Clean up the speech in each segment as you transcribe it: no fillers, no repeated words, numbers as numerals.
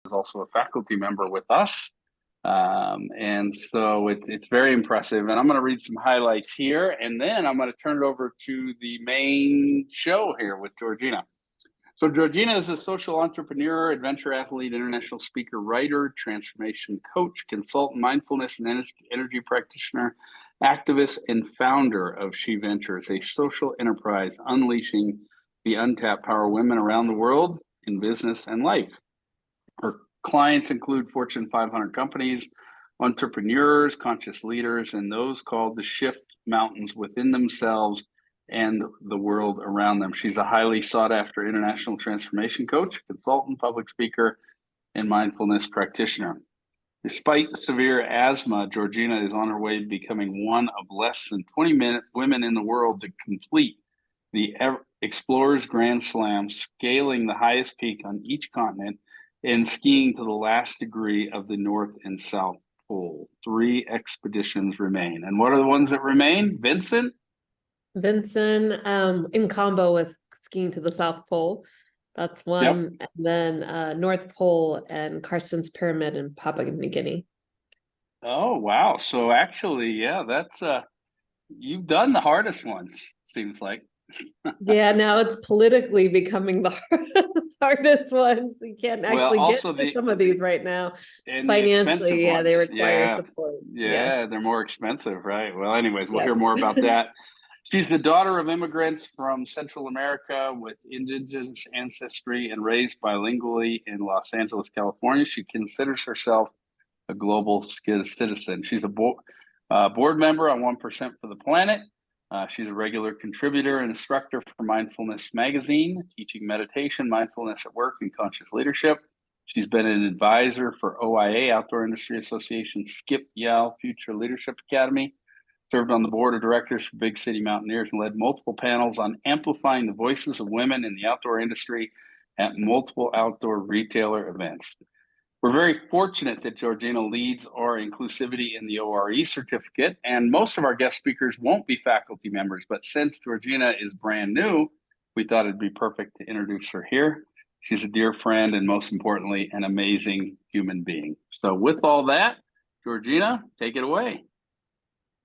is also a faculty member with us. And so it's very impressive. And I'm going to read some highlights here, and then I'm going to turn it over to the main show here with Georgina. So Georgina is a social entrepreneur, adventure athlete, international speaker, writer, transformation coach, consultant, mindfulness and energy practitioner, activist, and founder of She Ventures, a social enterprise unleashing the untapped power of women around the world in business and life. Her clients include Fortune 500 companies, entrepreneurs, conscious leaders, and those called to shift mountains within themselves and the world around them. She's a highly sought after international transformation coach, consultant, public speaker, and mindfulness practitioner. Despite severe asthma, Georgina is on her way to becoming one of less than 20 women in the world to complete the Explorers Grand Slam, scaling the highest peak on each continent and skiing to the last degree of the North and South Pole. 3 expeditions remain. And what are the ones that remain, Vincent? In combo with skiing to the South Pole. That's one. Yep. And then North Pole and Karsten's Pyramid in Papua New Guinea. Oh, wow. So actually, yeah, that's you've done the hardest ones, seems like. Yeah, now it's politically becoming the hardest ones. You can't actually get to some of these right now. Financially, yeah, they require support. Yeah, yes. They're more expensive, right? Well, anyways, we'll hear more about that. She's the daughter of immigrants from Central America with indigenous ancestry and raised bilingually in Los Angeles, California. She considers herself a global citizen. She's a board member on 1% for the Planet. She's a regular contributor and instructor for Mindfulness Magazine, teaching meditation, mindfulness at work, and conscious leadership. She's been an advisor for OIA, Outdoor Industry Association, Skip Yale Future Leadership Academy, served on the board of directors for Big City Mountaineers, and led multiple panels on amplifying the voices of women in the outdoor industry at multiple outdoor retailer events. We're very fortunate that Georgina leads our Inclusivity in the ORE certificate, and most of our guest speakers won't be faculty members, but since Georgina is brand new, we thought it'd be perfect to introduce her here. She's a dear friend and, most importantly, an amazing human being. So with all that, Georgina, take it away.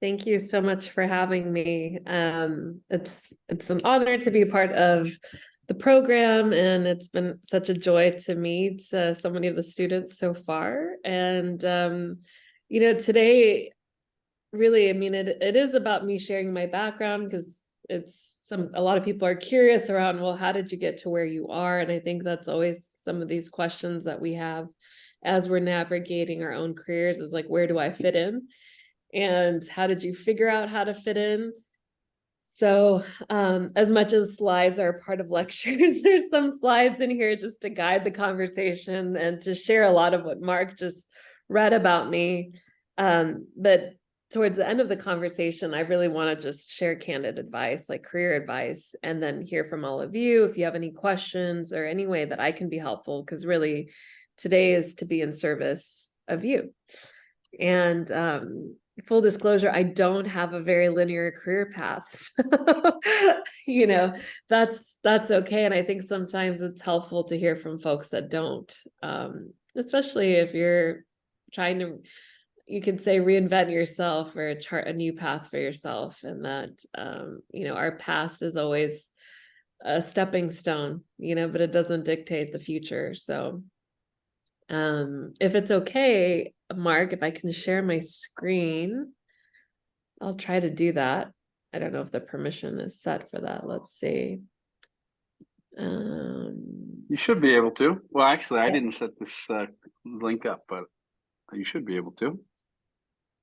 Thank you so much for having me. It's an honor to be part of the program, and it's been such a joy to meet so many of the students so far. And today, really, I mean, it is about me sharing my background, because a lot of people are curious around, well, how did you get to where you are? And I think that's always some of these questions that we have as we're navigating our own careers, is like, where do I fit in? And how did you figure out how to fit in? So as much as slides are part of lectures, there's some slides in here just to guide the conversation and to share a lot of what Mark just read about me. But towards the end of the conversation, I really want to just share candid advice, like career advice, and then hear from all of you if you have any questions or any way that I can be helpful, because really today is to be in service of you. And full disclosure, I don't have a very linear career path. So, that's okay. And I think sometimes it's helpful to hear from folks that don't, especially if you're trying to, you could say, reinvent yourself or chart a new path for yourself. And that, our past is always a stepping stone, but it doesn't dictate the future. So if it's okay, Mark, if I can share my screen, I'll try to do that. I don't know if the permission is set for that. Let's see. You should be able to. Well, actually, I didn't set this link up, but you should be able to.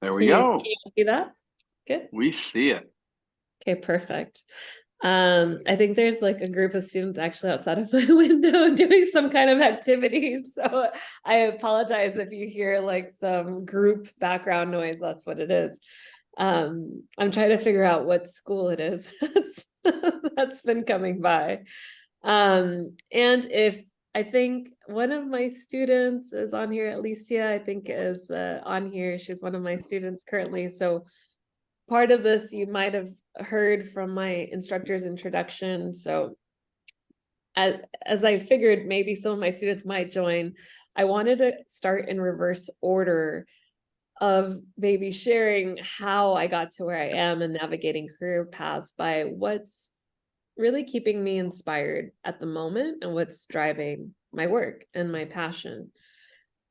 There we go. Can you see that? Good. We see it. Okay, perfect. I think there's like a group of students actually outside of my window doing some kind of activity. So I apologize if you hear like some group background noise. That's what it is. I'm trying to figure out what school it is that's been coming by. And if I think one of my students is on here, Alicia, I think is on here. She's one of my students currently. So part of this you might have heard from my instructor's introduction. So as I figured maybe some of my students might join, I wanted to start in reverse order of maybe sharing how I got to where I am and navigating career paths by what's really keeping me inspired at the moment and what's driving my work and my passion.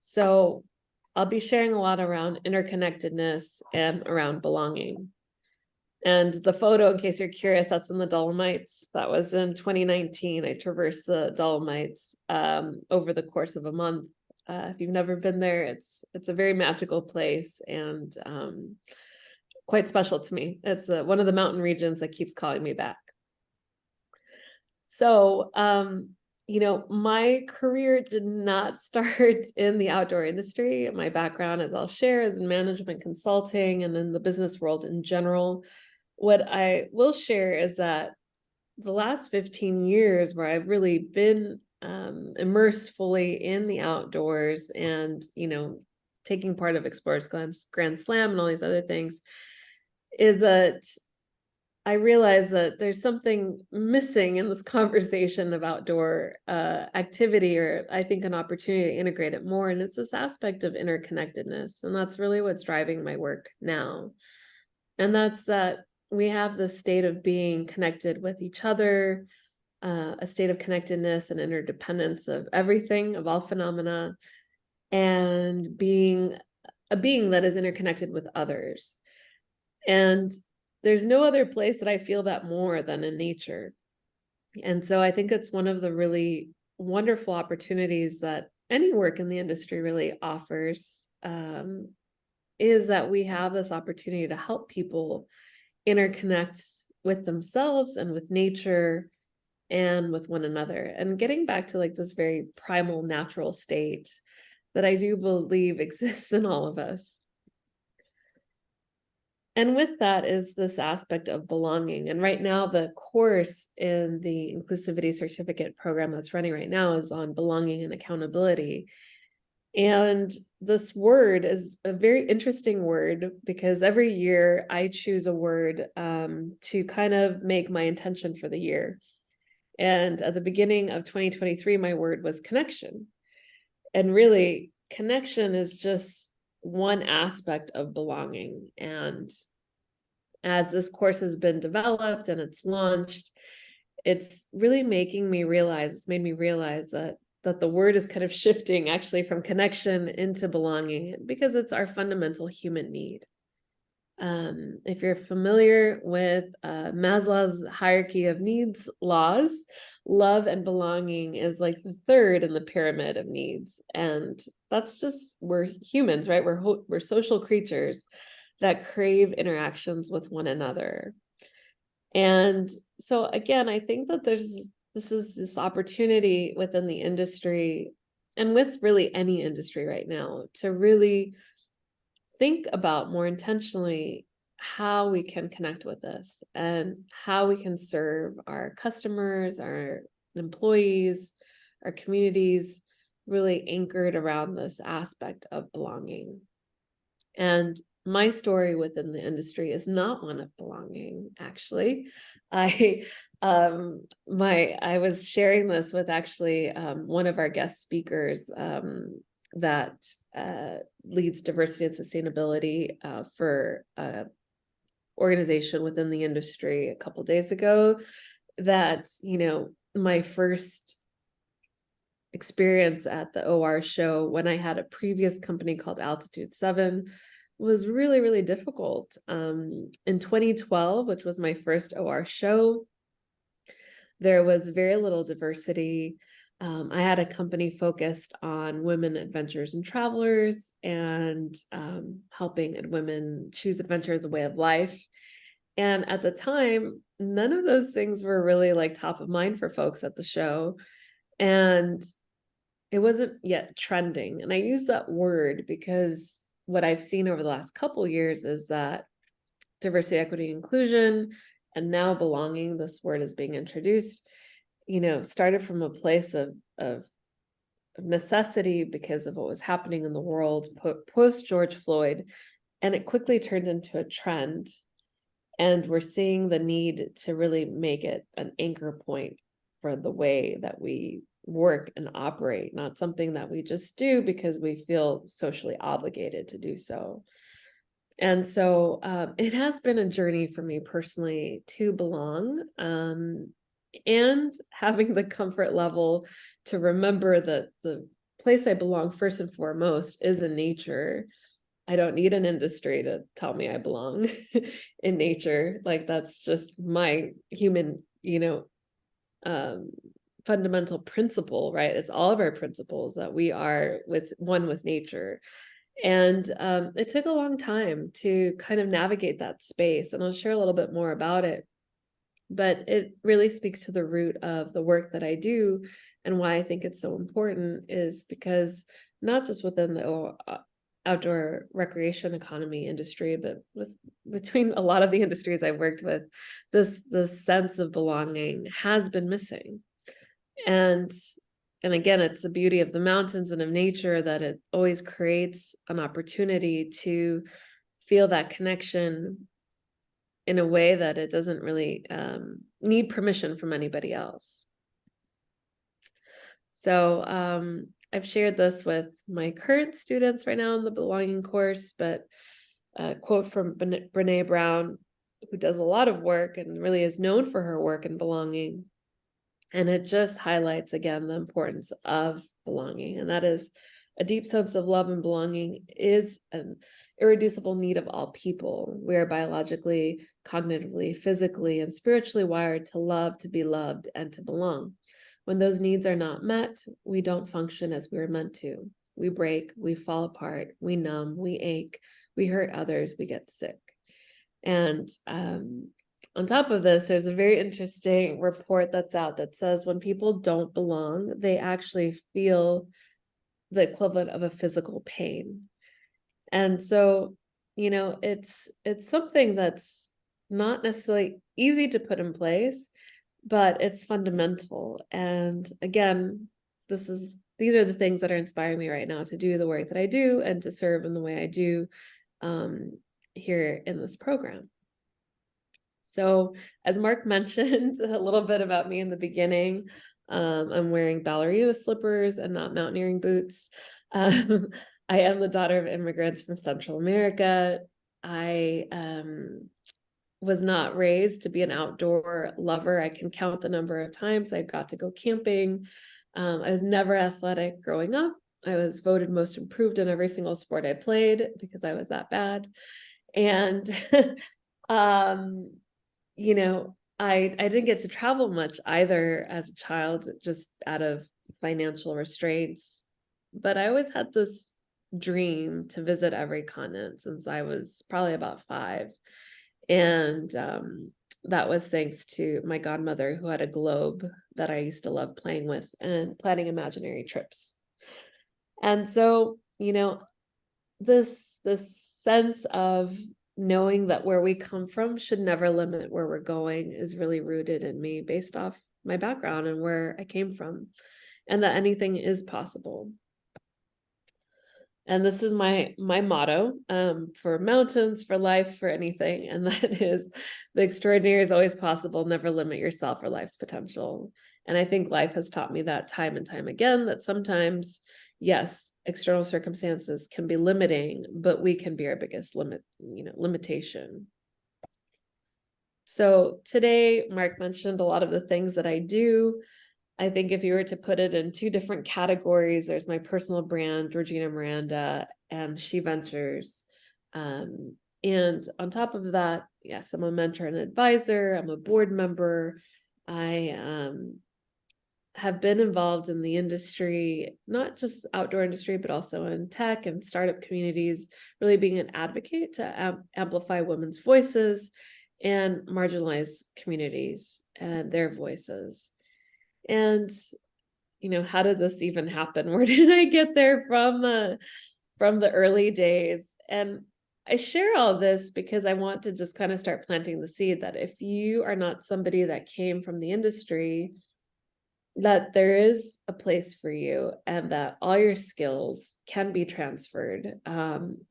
So I'll be sharing a lot around interconnectedness and around belonging. And the photo, in case you're curious, that's in the Dolomites. That was in 2019. I traversed the Dolomites over the course of a month. If you've never been there, it's a very magical place and quite special to me. It's one of the mountain regions that keeps calling me back. So, my career did not start in the outdoor industry. My background, as I'll share, is in management consulting and in the business world in general. What I will share is that the last 15 years where I've really been immersed fully in the outdoors and, taking part of Explorers Grand Slam and all these other things, is that I realize that there's something missing in this conversation of outdoor activity, or I think an opportunity to integrate it more. And it's this aspect of interconnectedness. And that's really what's driving my work now. And that's that we have this state of being connected with each other, a state of connectedness and interdependence of everything, of all phenomena, and being a being that is interconnected with others. And there's no other place that I feel that more than in nature. And so I think it's one of the really wonderful opportunities that any work in the industry really offers, is that we have this opportunity to help people interconnect with themselves and with nature and with one another. And getting back to like this very primal natural state that I do believe exists in all of us. And with that is this aspect of belonging. And right now, the course in the Inclusivity certificate program that's running right now is on belonging and accountability. And this word is a very interesting word because every year I choose a word to kind of make my intention for the year. And at the beginning of 2023, my word was connection. And really, connection is just one aspect of belonging. And as this course has been developed and it's launched, it's really made me realize that the word is kind of shifting actually from connection into belonging because it's our fundamental human need. If you're familiar with Maslow's hierarchy of needs laws, love and belonging is like the third in the pyramid of needs. And that's just, we're humans, right? We're social creatures that crave interactions with one another. And so again, I think that this is this opportunity within the industry and with really any industry right now to really think about more intentionally how we can connect with this and how we can serve our customers, our employees, our communities, really anchored around this aspect of belonging. And my story within the industry is not one of belonging, actually. I was sharing this with actually one of our guest speakers that leads diversity and sustainability for an organization within the industry a couple days ago, that my first experience at the OR show when I had a previous company called Altitude 7 was really, really difficult. In 2012, which was my first OR show, there was very little diversity. I had a company focused on women adventurers and travelers and helping women choose adventure as a way of life. And at the time, none of those things were really like top of mind for folks at the show. And it wasn't yet trending. And I use that word because what I've seen over the last couple of years is that diversity, equity, inclusion, and now belonging, this word is being introduced, started from a place of necessity because of what was happening in the world post George Floyd, and it quickly turned into a trend. And we're seeing the need to really make it an anchor point for the way that we work and operate, not something that we just do because we feel socially obligated to do so. And so it has been a journey for me personally to belong, and having the comfort level to remember that the place I belong first and foremost is in nature. I don't need an industry to tell me I belong in nature. Like that's just my human, fundamental principle, right? It's all of our principles that we are with one with nature. And it took a long time to kind of navigate that space. And I'll share a little bit more about it. But it really speaks to the root of the work that I do, and why I think it's so important is because not just within the outdoor recreation economy industry, but between a lot of the industries I've worked with, this sense of belonging has been missing. And again, it's the beauty of the mountains and of nature that it always creates an opportunity to feel that connection in a way that it doesn't really need permission from anybody else. So I've shared this with my current students right now in the belonging course, but a quote from Brene Brown, who does a lot of work and really is known for her work in belonging. And it just highlights again the importance of belonging. And that is, a deep sense of love and belonging is an irreducible need of all people. We are biologically, cognitively, physically, and spiritually wired to love, to be loved, and to belong. When those needs are not met, we don't function as we were meant to. We break, we fall apart, we numb, we ache, we hurt others, we get sick. And on top of this, there's a very interesting report that's out that says when people don't belong, they actually feel the equivalent of a physical pain. And so, it's something that's not necessarily easy to put in place, but it's fundamental. And again, these are the things that are inspiring me right now to do the work that I do and to serve in the way I do here in this program. So as Mark mentioned a little bit about me in the beginning, I'm wearing ballerina slippers and not mountaineering boots. I am the daughter of immigrants from Central America. I was not raised to be an outdoor lover. I can count the number of times I got to go camping. I was never athletic growing up. I was voted most improved in every single sport I played because I was that bad. And I didn't get to travel much either as a child, just out of financial restraints. But I always had this dream to visit every continent since I was probably about 5. And that was thanks to my godmother, who had a globe that I used to love playing with and planning imaginary trips. And so, this sense of knowing that where we come from should never limit where we're going is really rooted in me based off my background and where I came from, and that anything is possible. And this is my motto for mountains, for life, for anything. And that is, the extraordinary is always possible. Never limit yourself or life's potential. And I think life has taught me that time and time again, that sometimes, yes, external circumstances can be limiting, but we can be our biggest limitation. So today, Mark mentioned a lot of the things that I do. I think if you were to put it in 2 different categories, there's my personal brand, Georgina Miranda, and She Ventures. And on top of that, yes, I'm a mentor and advisor. I'm a board member. I have been involved in the industry, not just outdoor industry, but also in tech and startup communities, really being an advocate to amplify women's voices and marginalized communities and their voices. And, how did this even happen? Where did I get there from the early days? And I share all this because I want to just kind of start planting the seed that if you are not somebody that came from the industry, that there is a place for you and that all your skills can be transferred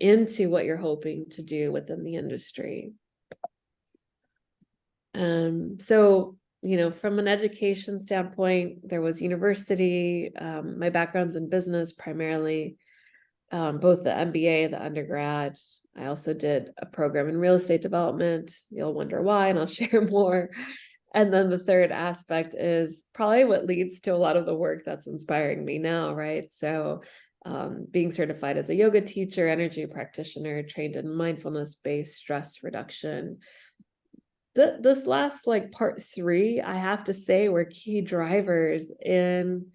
into what you're hoping to do within the industry. So from an education standpoint, there was university. My background's in business primarily, both the MBA, the undergrad. I also did a program in real estate development. You'll wonder why, and I'll share more. And then the third aspect is probably what leads to a lot of the work that's inspiring me now, right? So being certified as a yoga teacher, energy practitioner, trained in mindfulness-based stress reduction. This last like part 3, I have to say, were key drivers in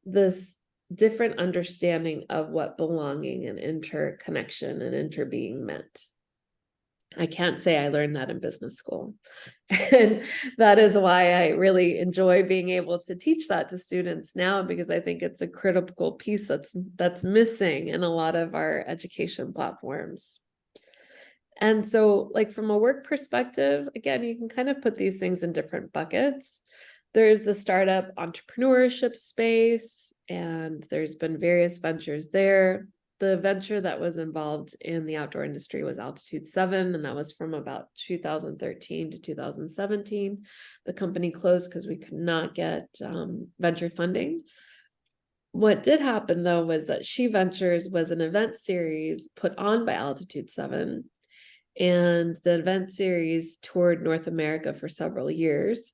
this different understanding of what belonging and interconnection and interbeing meant. I can't say I learned that in business school. And that is why I really enjoy being able to teach that to students now, because I think it's a critical piece that's missing in a lot of our education platforms. And so, like, from a work perspective, again, you can kind of put these things in different buckets. There's the startup entrepreneurship space, and there's been various ventures there. The venture that was involved in the outdoor industry was Altitude 7, and that was from about 2013 to 2017. The company closed because we could not get venture funding. What did happen, though, was that She Ventures was an event series put on by Altitude 7, and the event series toured North America for several years.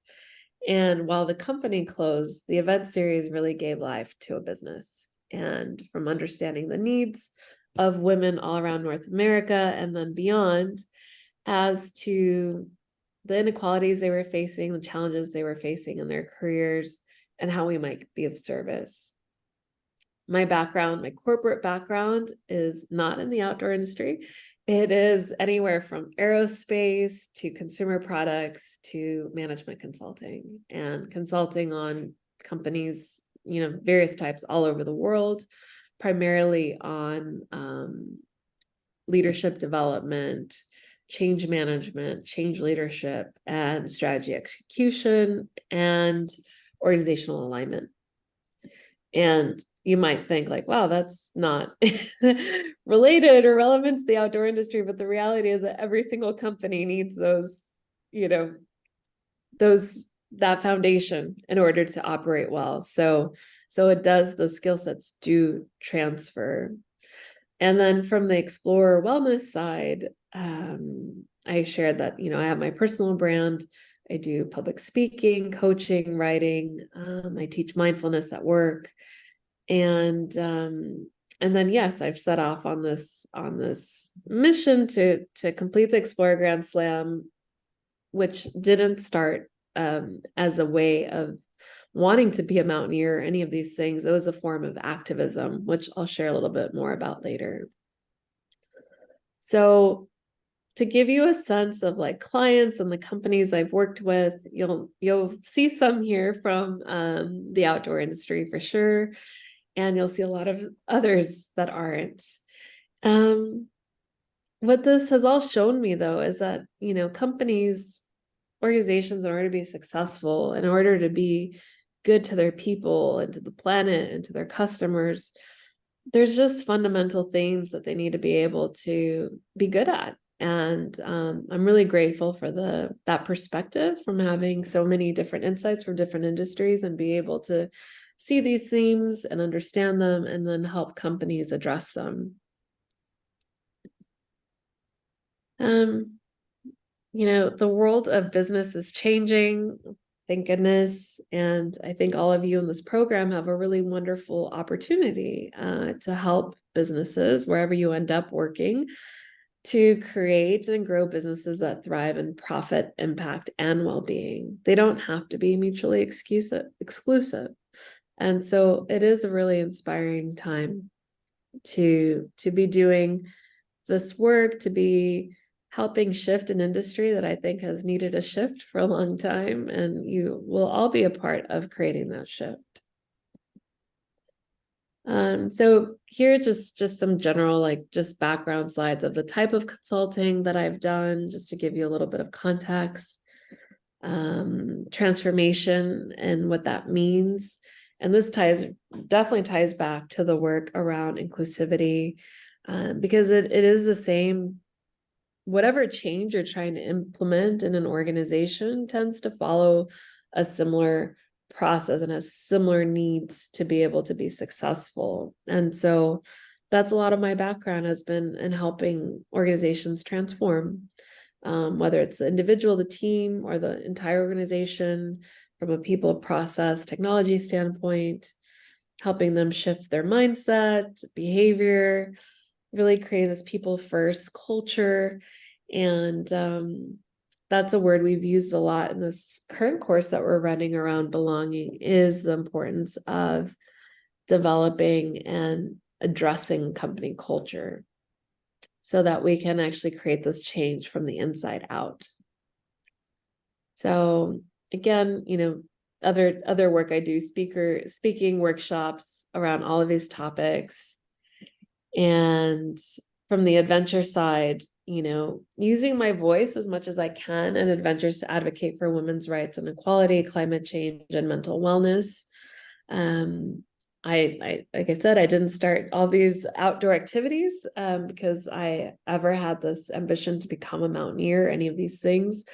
And while the company closed, the event series really gave life to a business. And from understanding the needs of women all around North America and then beyond, as to the inequalities they were facing, the challenges they were facing in their careers, and how we might be of service. My background, my corporate background, is not in the outdoor industry. It is anywhere from aerospace to consumer products to management consulting, and consulting on companies, various types all over the world, primarily on leadership development, change management, change leadership, and strategy execution, and organizational alignment. And you might think like, wow, that's not related or relevant to the outdoor industry. But the reality is that every single company needs those, that foundation in order to operate well. So those skill sets do transfer. And then from the Explorer Wellness side, I shared that, I have my personal brand. I do public speaking, coaching, writing. I teach mindfulness at work. And then, yes, I've set off on this mission to complete the Explorer Grand Slam, which didn't start as a way of wanting to be a mountaineer or any of these things. It was a form of activism, which I'll share a little bit more about later. So to give you a sense of like clients and the companies I've worked with, you'll see some here from the outdoor industry for sure. And you'll see a lot of others that aren't. What this has all shown me, though, is that, companies, organizations, in order to be successful, in order to be good to their people and to the planet and to their customers, there's just fundamental themes that they need to be able to be good at. And I'm really grateful for that perspective from having so many different insights from different industries and be able to see these themes and understand them and then help companies address them. The world of business is changing, thank goodness. And I think all of you in this program have a really wonderful opportunity to help businesses, wherever you end up working, to create and grow businesses that thrive in profit, impact, and well-being. They don't have to be mutually exclusive. And so it is a really inspiring time to be doing this work, to be helping shift an industry that I think has needed a shift for a long time. And you will all be a part of creating that shift. So here, just some general, just background slides of the type of consulting that I've done, just to give you a little bit of context, transformation and what that means. And this definitely ties back to the work around inclusivity, because it is the same. Whatever change you're trying to implement in an organization tends to follow a similar process and has similar needs to be able to be successful. And so that's a lot of my background has been in helping organizations transform, whether it's the individual, the team, or the entire organization from a people, process, technology standpoint, helping them shift their mindset, behavior, really creating this people first culture. And that's a word we've used a lot in this current course that we're running around belonging, is the importance of developing and addressing company culture so that we can actually create this change from the inside out. So again, other work I do, speaking workshops around all of these topics. And from the adventure side, using my voice as much as I can in adventures to advocate for women's rights and equality, climate change, and mental wellness. I like I said, I didn't start all these outdoor activities because I ever had this ambition to become a mountaineer, any of these things.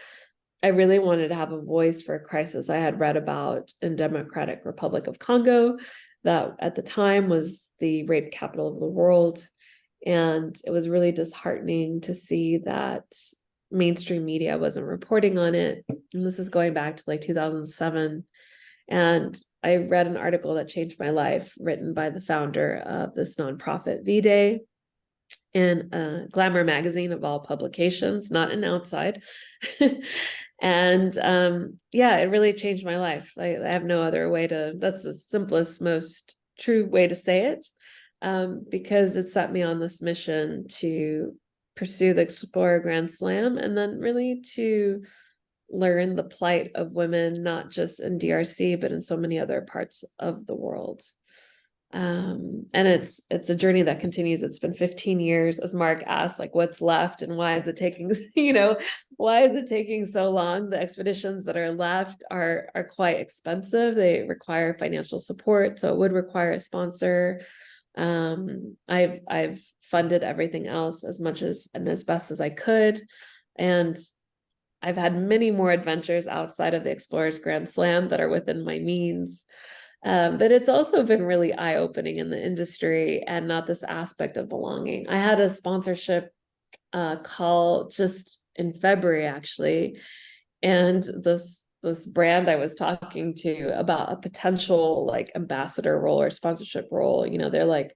I really wanted to have a voice for a crisis I had read about in Democratic Republic of Congo, that at the time was the rape capital of the world. And it was really disheartening to see that mainstream media wasn't reporting on it. And this is going back to like 2007. And I read an article that changed my life, written by the founder of this nonprofit V-Day in Glamour magazine of all publications, not an outside. And yeah, it really changed my life. I have no other way that's the simplest, most true way to say it, because it set me on this mission to pursue the Explorer Grand Slam, and then really to learn the plight of women, not just in DRC, but in so many other parts of the world. And it's a journey that continues. It's been 15 years, as Mark asked, like what's left and why is it taking, why is it taking so long? The expeditions that are left are quite expensive. They require financial support, so it would require a sponsor. I've funded everything else as much as and as best as I could. And I've had many more adventures outside of the Explorers Grand Slam that are within my means. But it's also been really eye-opening in the industry, and not this aspect of belonging. I had a sponsorship call just in February, actually, and this brand I was talking to about a potential like ambassador role or sponsorship role, they're like,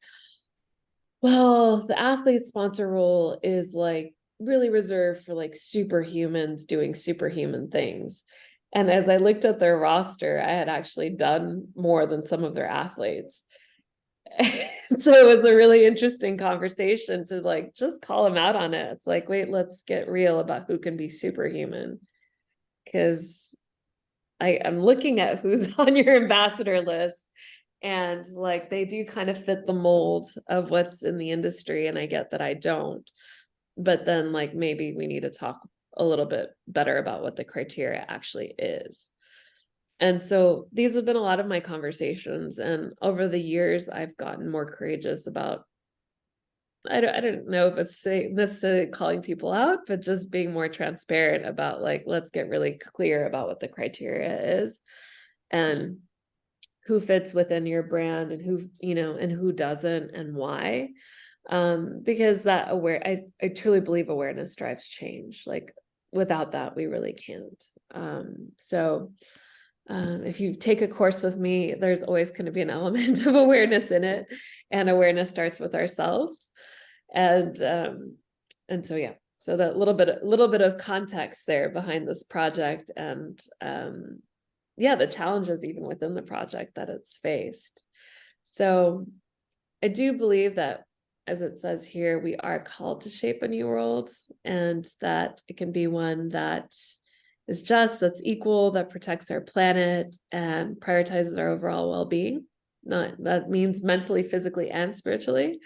well, the athlete sponsor role is like really reserved for like superhumans doing superhuman things. And as I looked at their roster, I had actually done more than some of their athletes. So it was a really interesting conversation to like just call them out on it. It's like, wait, let's get real about who can be superhuman. Because I'm looking at who's on your ambassador list, and like they do kind of fit the mold of what's in the industry. And I get that I don't. But then like maybe we need to talk a little bit better about what the criteria actually is. And so these have been a lot of my conversations, and over the years I've gotten more courageous about, I don't know if it's necessarily calling people out, but just being more transparent about like, let's get really clear about what the criteria is and who fits within your brand and who, and who doesn't and why. Because that I truly believe awareness drives change. Like without that, we really can't. So if you take a course with me, there's always going to be an element of awareness in it, and awareness starts with ourselves. And so yeah, so that little bit of context there behind this project, and yeah, the challenges even within the project that it's faced. So I do believe that, as it says here, we are called to shape a new world, and that it can be one that is just, that's equal, that protects our planet and prioritizes our overall well-being. That means mentally, physically, and spiritually.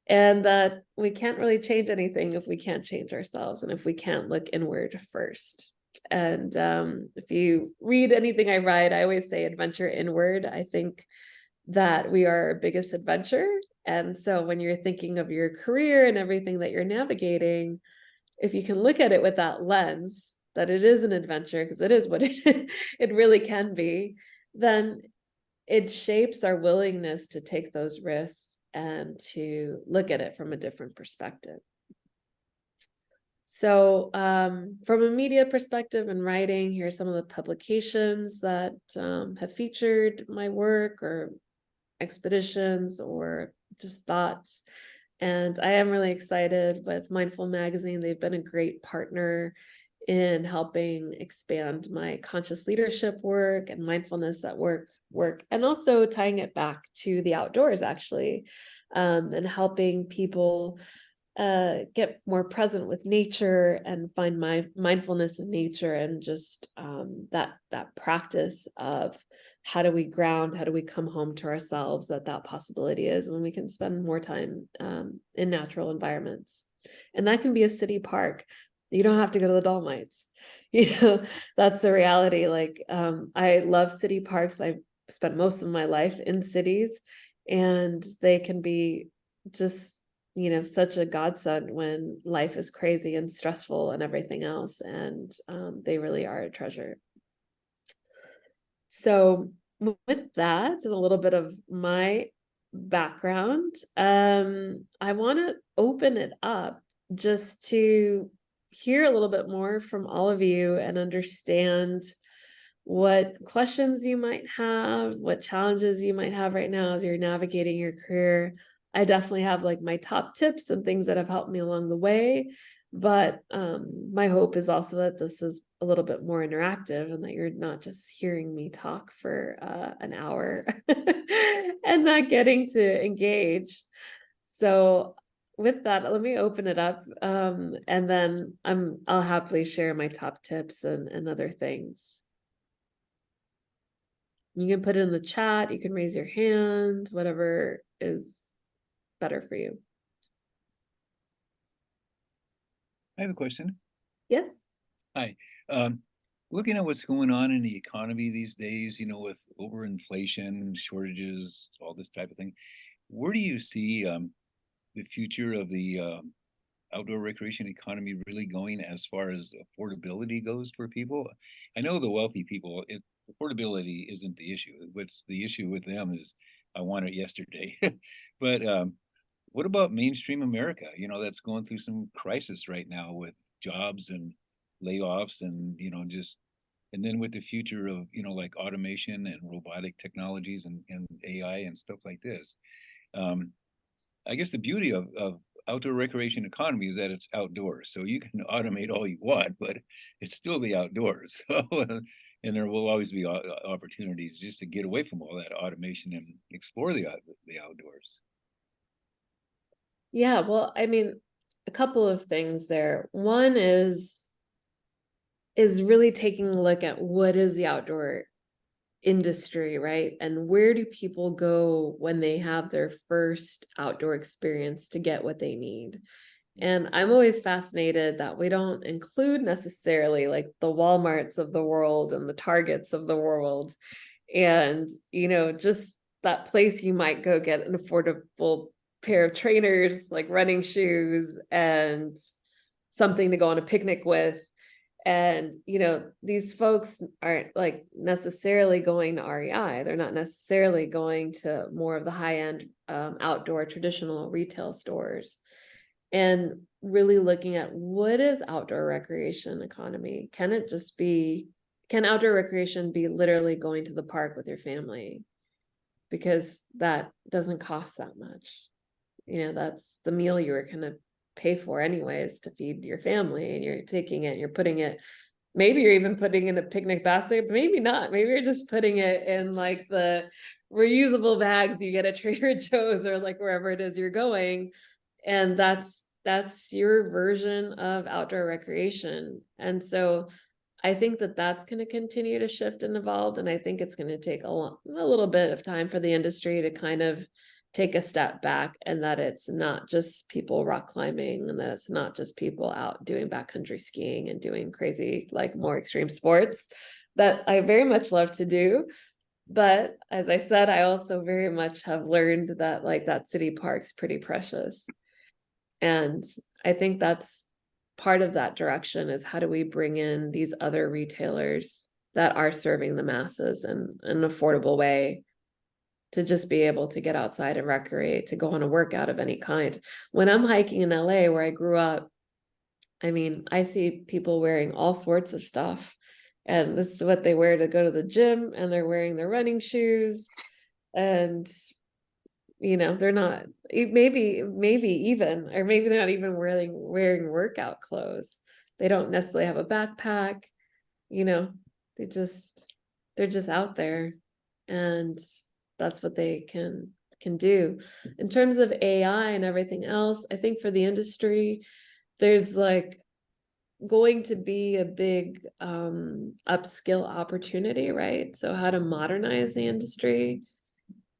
And that we can't really change anything if we can't change ourselves, and if we can't look inward first. And if you read anything I write, I always say adventure inward. I think that we are our biggest adventure. And so when you're thinking of your career and everything that you're navigating, if you can look at it with that lens, that it is an adventure, because it is what it really can be, then it shapes our willingness to take those risks and to look at it from a different perspective. So from a media perspective and writing, here are some of the publications that have featured my work, or expeditions, or just thoughts. And I am really excited with Mindful Magazine. They've been a great partner in helping expand my conscious leadership work and mindfulness at work, and also tying it back to the outdoors, actually, and helping people get more present with nature and find my mindfulness in nature, and just that practice of how do we ground, how do we come home to ourselves, that possibility is when we can spend more time in natural environments. And that can be a city park. You don't have to go to the Dolomites. That's the reality. Like, I love city parks. I've spent most of my life in cities, and they can be just, such a godsend when life is crazy and stressful and everything else. And they really are a treasure. So with that, a little bit of my background, I want to open it up just to hear a little bit more from all of you and understand what questions you might have, what challenges you might have right now as you're navigating your career. I definitely have like my top tips and things that have helped me along the way. But my hope is also that this is a little bit more interactive, and that you're not just hearing me talk for an hour and not getting to engage. So with that, let me open it up, and then I'll happily share my top tips and other things. You can put it in the chat, you can raise your hand, whatever is better for you. I have a question. Yes. Hi. Looking at what's going on in the economy these days, with overinflation, shortages, all this type of thing, where do you see the future of the outdoor recreation economy really going as far as affordability goes for people? I know the wealthy people, affordability isn't the issue. What's the issue with them is, I want it yesterday. But what about mainstream America? That's going through some crisis right now with jobs and layoffs, and and then with the future of like automation and robotic technologies and AI and stuff like this. I guess the beauty of outdoor recreation economy is that it's outdoors, so you can automate all you want, but it's still the outdoors. So and there will always be opportunities just to get away from all that automation and explore the outdoors. Yeah, well, I mean, a couple of things there. One is really taking a look at what is the outdoor industry, right? And where do people go when they have their first outdoor experience to get what they need? And I'm always fascinated that we don't include necessarily like the Walmarts of the world and the Targets of the world. And, just that place you might go get an affordable pair of trainers, like running shoes, and something to go on a picnic with. And, these folks aren't like necessarily going to REI. They're not necessarily going to more of the high-end outdoor traditional retail stores. And really looking at what is outdoor recreation economy? Can outdoor recreation be literally going to the park with your family? Because that doesn't cost that much. That's the meal you were going to pay for anyways to feed your family, and you're taking it, you're putting it, maybe you're even putting in a picnic basket, but maybe not. Maybe you're just putting it in like the reusable bags you get at Trader Joe's or like wherever it is you're going. And that's your version of outdoor recreation. And so I think that that's going to continue to shift and evolve. And I think it's going to take a little bit of time for the industry to kind of take a step back, and that it's not just people rock climbing, and that it's not just people out doing backcountry skiing and doing crazy, like more extreme sports that I very much love to do. But as I said, I also very much have learned that like that city park's pretty precious. And I think that's part of that direction is how do we bring in these other retailers that are serving the masses in an affordable way to just be able to get outside and recreate, to go on a workout of any kind. When I'm hiking in LA, where I grew up, I mean, I see people wearing all sorts of stuff, and this is what they wear to go to the gym, and they're wearing their running shoes, and they're not, maybe even, or maybe they're not even wearing workout clothes. They don't necessarily have a backpack, they're just out there, and that's what they can do. In terms of AI and everything else, I think for the industry, there's like going to be a big upskill opportunity, right? So how to modernize the industry,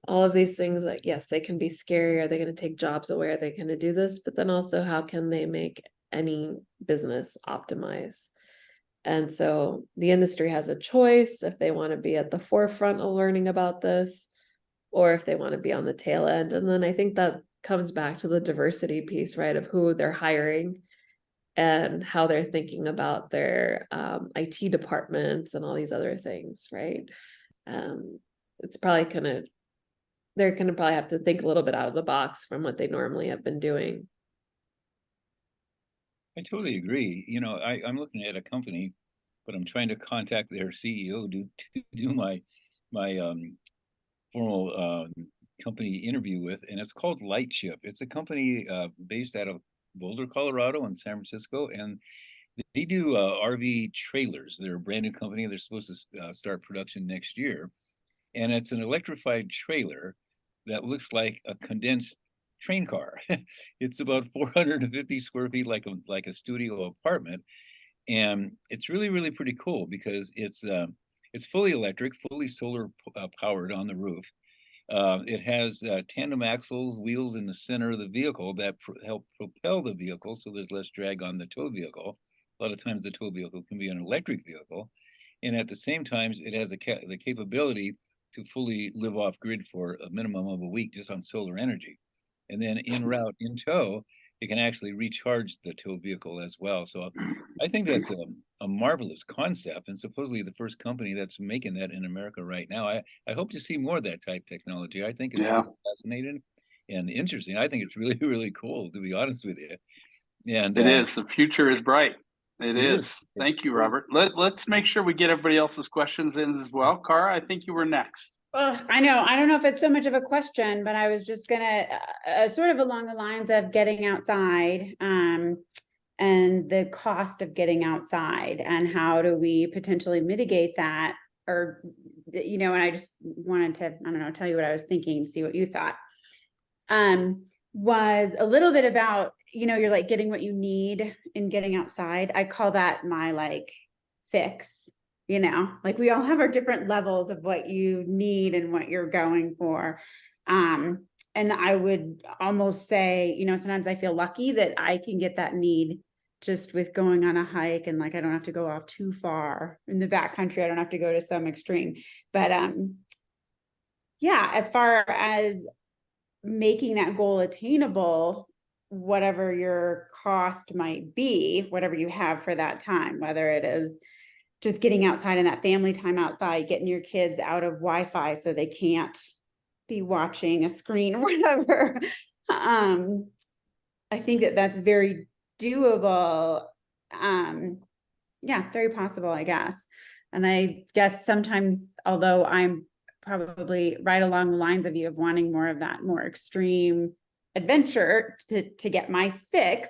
all of these things, like, yes, they can be scary. Are they going to take jobs away? Are they going to do this? But then also, how can they make any business optimize? And so the industry has a choice if they want to be at the forefront of learning about this, or if they want to be on the tail end. And then I think that comes back to the diversity piece, right? Of who they're hiring and how they're thinking about their IT departments and all these other things, right? It's probably they're going to probably have to think a little bit out of the box from what they normally have been doing. I totally agree. I'm looking at a company, but I'm trying to contact their CEO to do my formal company interview with, and it's called Lightship. It's a company based out of Boulder, Colorado, and San Francisco, and they do RV trailers. They're a brand new company. They're supposed to start production next year, and it's an electrified trailer that looks like a condensed train car. It's about 450 square feet, like a studio apartment, and it's really, really pretty cool because it's fully electric, fully solar powered on the roof. It has tandem axles, wheels in the center of the vehicle that help propel the vehicle, so there's less drag on the tow vehicle. A lot of times the tow vehicle can be an electric vehicle, and at the same time, it has the capability to fully live off grid for a minimum of a week just on solar energy. And then en route, in tow, it can actually recharge the tow vehicle as well. So I think that's a marvelous concept, and supposedly the first company that's making that in America right now. I hope to see more of that type technology. I think it's really fascinating and interesting. I think it's really, really cool, to be honest with you. And it is. The future is bright. It is. Thank you, Robert. Let's make sure we get everybody else's questions in as well. Cara, I think you were next. I know. I don't know if it's so much of a question, but I was just gonna sort of along the lines of getting outside and the cost of getting outside, and how do we potentially mitigate that, or and I just wanted to, I don't know, tell you what I was thinking, see what you thought. Was a little bit about, you're like getting what you need in getting outside. I call that my like fix, like we all have our different levels of what you need and what you're going for. And I would almost say, sometimes I feel lucky that I can get that need just with going on a hike, and like I don't have to go off too far in the backcountry. I don't have to go to some extreme. But yeah, as far as making that goal attainable, whatever your cost might be, whatever you have for that time, whether it is just getting outside and that family time outside, getting your kids out of Wi-Fi so they can't be watching a screen or whatever. I think that that's very doable. Yeah, very possible, I guess. And I guess sometimes, although I'm probably right along the lines of you of wanting more of that more extreme adventure to get my fix,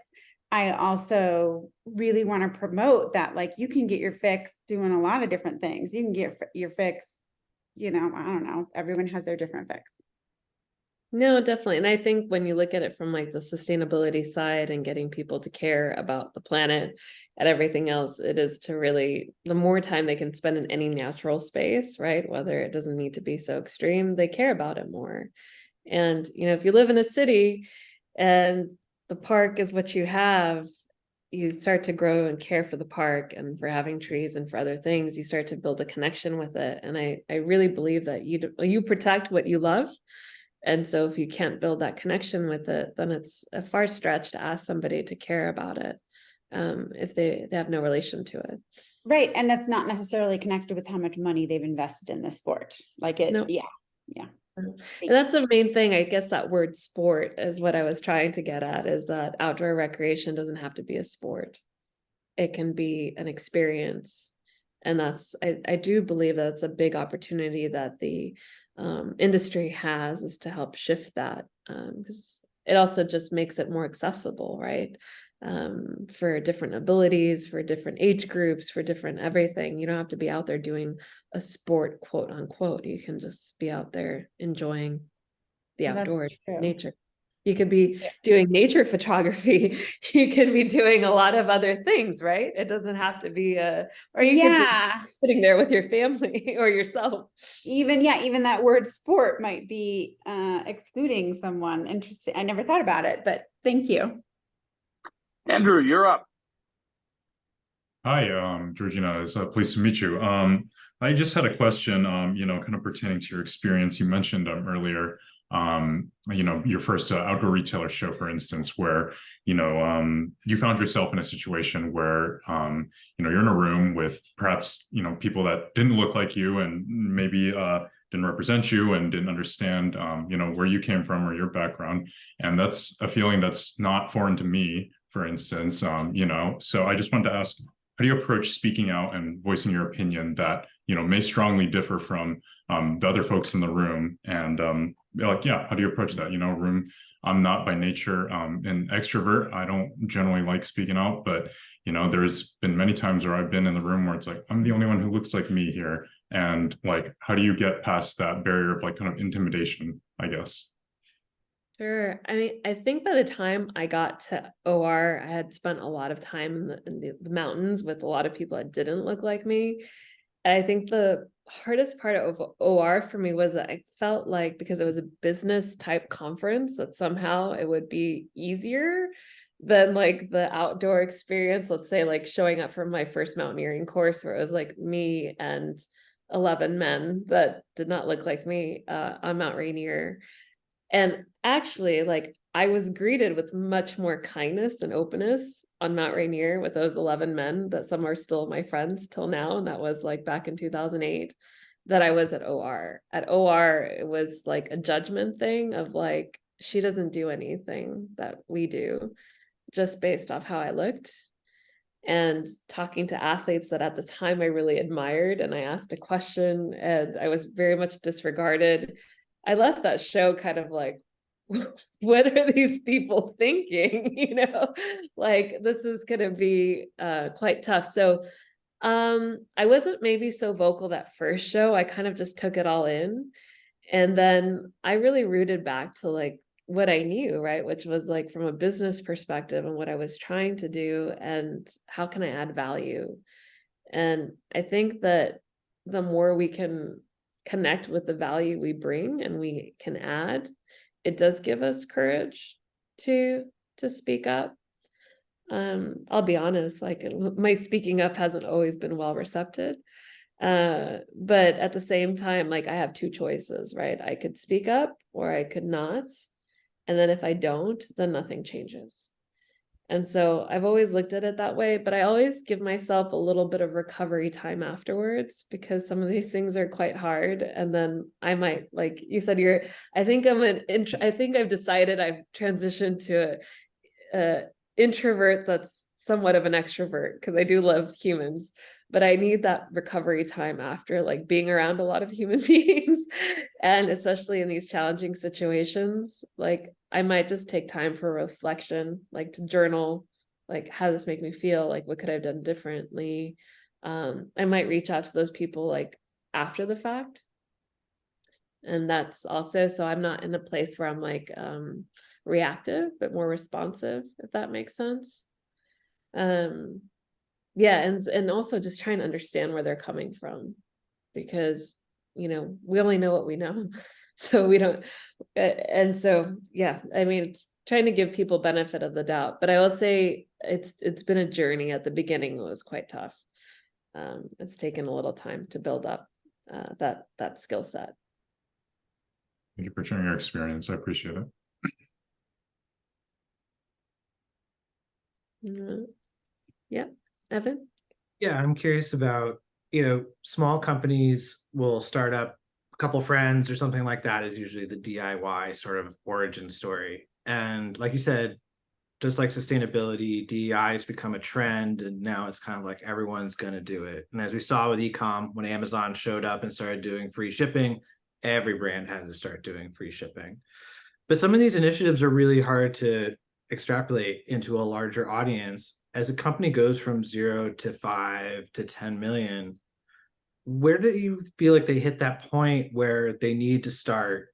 I also really want to promote that, like, you can get your fix doing a lot of different things. You can get your fix, I don't know, everyone has their different fix. No, definitely. And I think when you look at it from like the sustainability side and getting people to care about the planet and everything else, it is to really, the more time they can spend in any natural space, right? Whether it doesn't need to be so extreme, they care about it more. And, if you live in a city and the park is what you have, you start to grow and care for the park and for having trees and for other things. You start to build a connection with it. And I really believe that you protect what you love. And so if you can't build that connection with it, then it's a far stretch to ask somebody to care about it. if they have no relation to it. Right. And that's not necessarily connected with how much money they've invested in the sport. Like it, Nope. yeah. And that's the main thing, I guess, that word sport is what I was trying to get at, is that outdoor recreation doesn't have to be a sport. It can be an experience. And that's, I do believe that's a big opportunity that the industry has, is to help shift that, because it also just makes it more accessible, right? For different abilities, for different age groups, for different everything. You don't have to be out there doing a sport, quote unquote. You can just be out there enjoying the That's outdoors, true. nature. You could be Yeah. doing nature photography. You can be doing a lot of other things, right? It doesn't have to be or you could just be sitting there with your family or yourself. Even that word sport might be excluding someone. Interesting. I never thought about it, but thank you. Andrew, you're up. Hi, Georgina. It's pleased to meet you. I just had a question, kind of pertaining to your experience. You mentioned earlier, your first outdoor retailer show, for instance, where, you found yourself in a situation where, you're in a room with perhaps, people that didn't look like you and maybe didn't represent you and didn't understand, where you came from or your background. And that's a feeling that's not foreign to me, for instance, so I just wanted to ask, how do you approach speaking out and voicing your opinion that, may strongly differ from the other folks in the room? And how do you approach that? I'm not by nature an extrovert. I don't generally like speaking out, but, there's been many times where I've been in the room where it's like, I'm the only one who looks like me here. And like, how do you get past that barrier of like kind of intimidation, I guess? Sure. I mean, I think by the time I got to OR, I had spent a lot of time in the mountains with a lot of people that didn't look like me. And I think the hardest part of OR for me was that I felt like, because it was a business type conference, that somehow it would be easier than like the outdoor experience. Let's say like showing up for my first mountaineering course, where it was like me and 11 men that did not look like me on Mount Rainier. And actually, like, I was greeted with much more kindness and openness on Mount Rainier with those 11 men, that some are still my friends till now. And that was like back in 2008, that I was at OR. At OR, it was like a judgment thing of like, she doesn't do anything that we do, just based off how I looked. And talking to athletes that at the time I really admired, and I asked a question and I was very much disregarded. I left that show kind of like, what are these people thinking? Like, this is going to be quite tough. So I wasn't maybe so vocal that first show. I kind of just took it all in. And then I really rooted back to like what I knew, right? Which was like from a business perspective and what I was trying to do and how can I add value. And I think that the more we can connect with the value we bring and we can add, it does give us courage to speak up. I'll be honest, like my speaking up hasn't always been well received. But at the same time, like I have two choices, right? I could speak up or I could not. And then if I don't, then nothing changes. And so I've always looked at it that way, but I always give myself a little bit of recovery time afterwards, because some of these things are quite hard. And then I might, like you said, I think I've decided I've transitioned to a introvert that's somewhat of an extrovert, because I do love humans, but I need that recovery time after like being around a lot of human beings. And especially in these challenging situations, like I might just take time for reflection, like to journal, like how does this make me feel? Like what could I have done differently? I might reach out to those people like after the fact. And that's also, so I'm not in a place where I'm like reactive, but more responsive, if that makes sense. Yeah, and also just trying to understand where they're coming from, because we only know what we know. So we don't, and so yeah, I mean, it's trying to give people benefit of the doubt. But I will say it's been a journey. At the beginning it was quite tough. It's taken a little time to build up that skill set. Thank you for sharing your experience. I appreciate it. Yeah, Evan? Yeah, I'm curious about, small companies will start up a couple friends or something like that is usually the DIY sort of origin story. And like you said, just like sustainability, DEI has become a trend, and now it's kind of like everyone's going to do it. And as we saw with ecom, when Amazon showed up and started doing free shipping, every brand had to start doing free shipping. But some of these initiatives are really hard to extrapolate into a larger audience. As a company goes from 0 to 5 to 10 million, where do you feel like they hit that point where they need to start?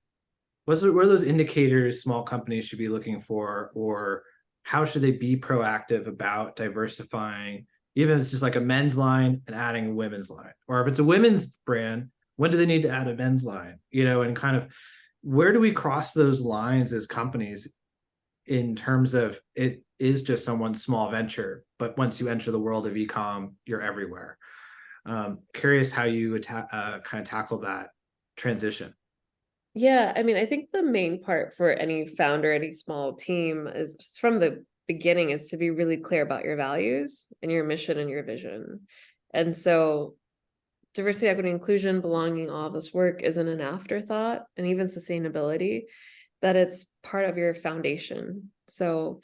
What are those indicators small companies should be looking for, or how should they be proactive about diversifying, even if it's just like a men's line and adding a women's line, or if it's a women's brand, when do they need to add a men's line, and kind of where do we cross those lines as companies in terms of it is just someone's small venture, but once you enter the world of ecom, you're everywhere. Curious how you kind of tackle that transition. Yeah, I mean, I think the main part for any founder, any small team is from the beginning is to be really clear about your values and your mission and your vision. And so diversity, equity, inclusion, belonging, all of this work isn't an afterthought, and even sustainability, that it's part of your foundation. So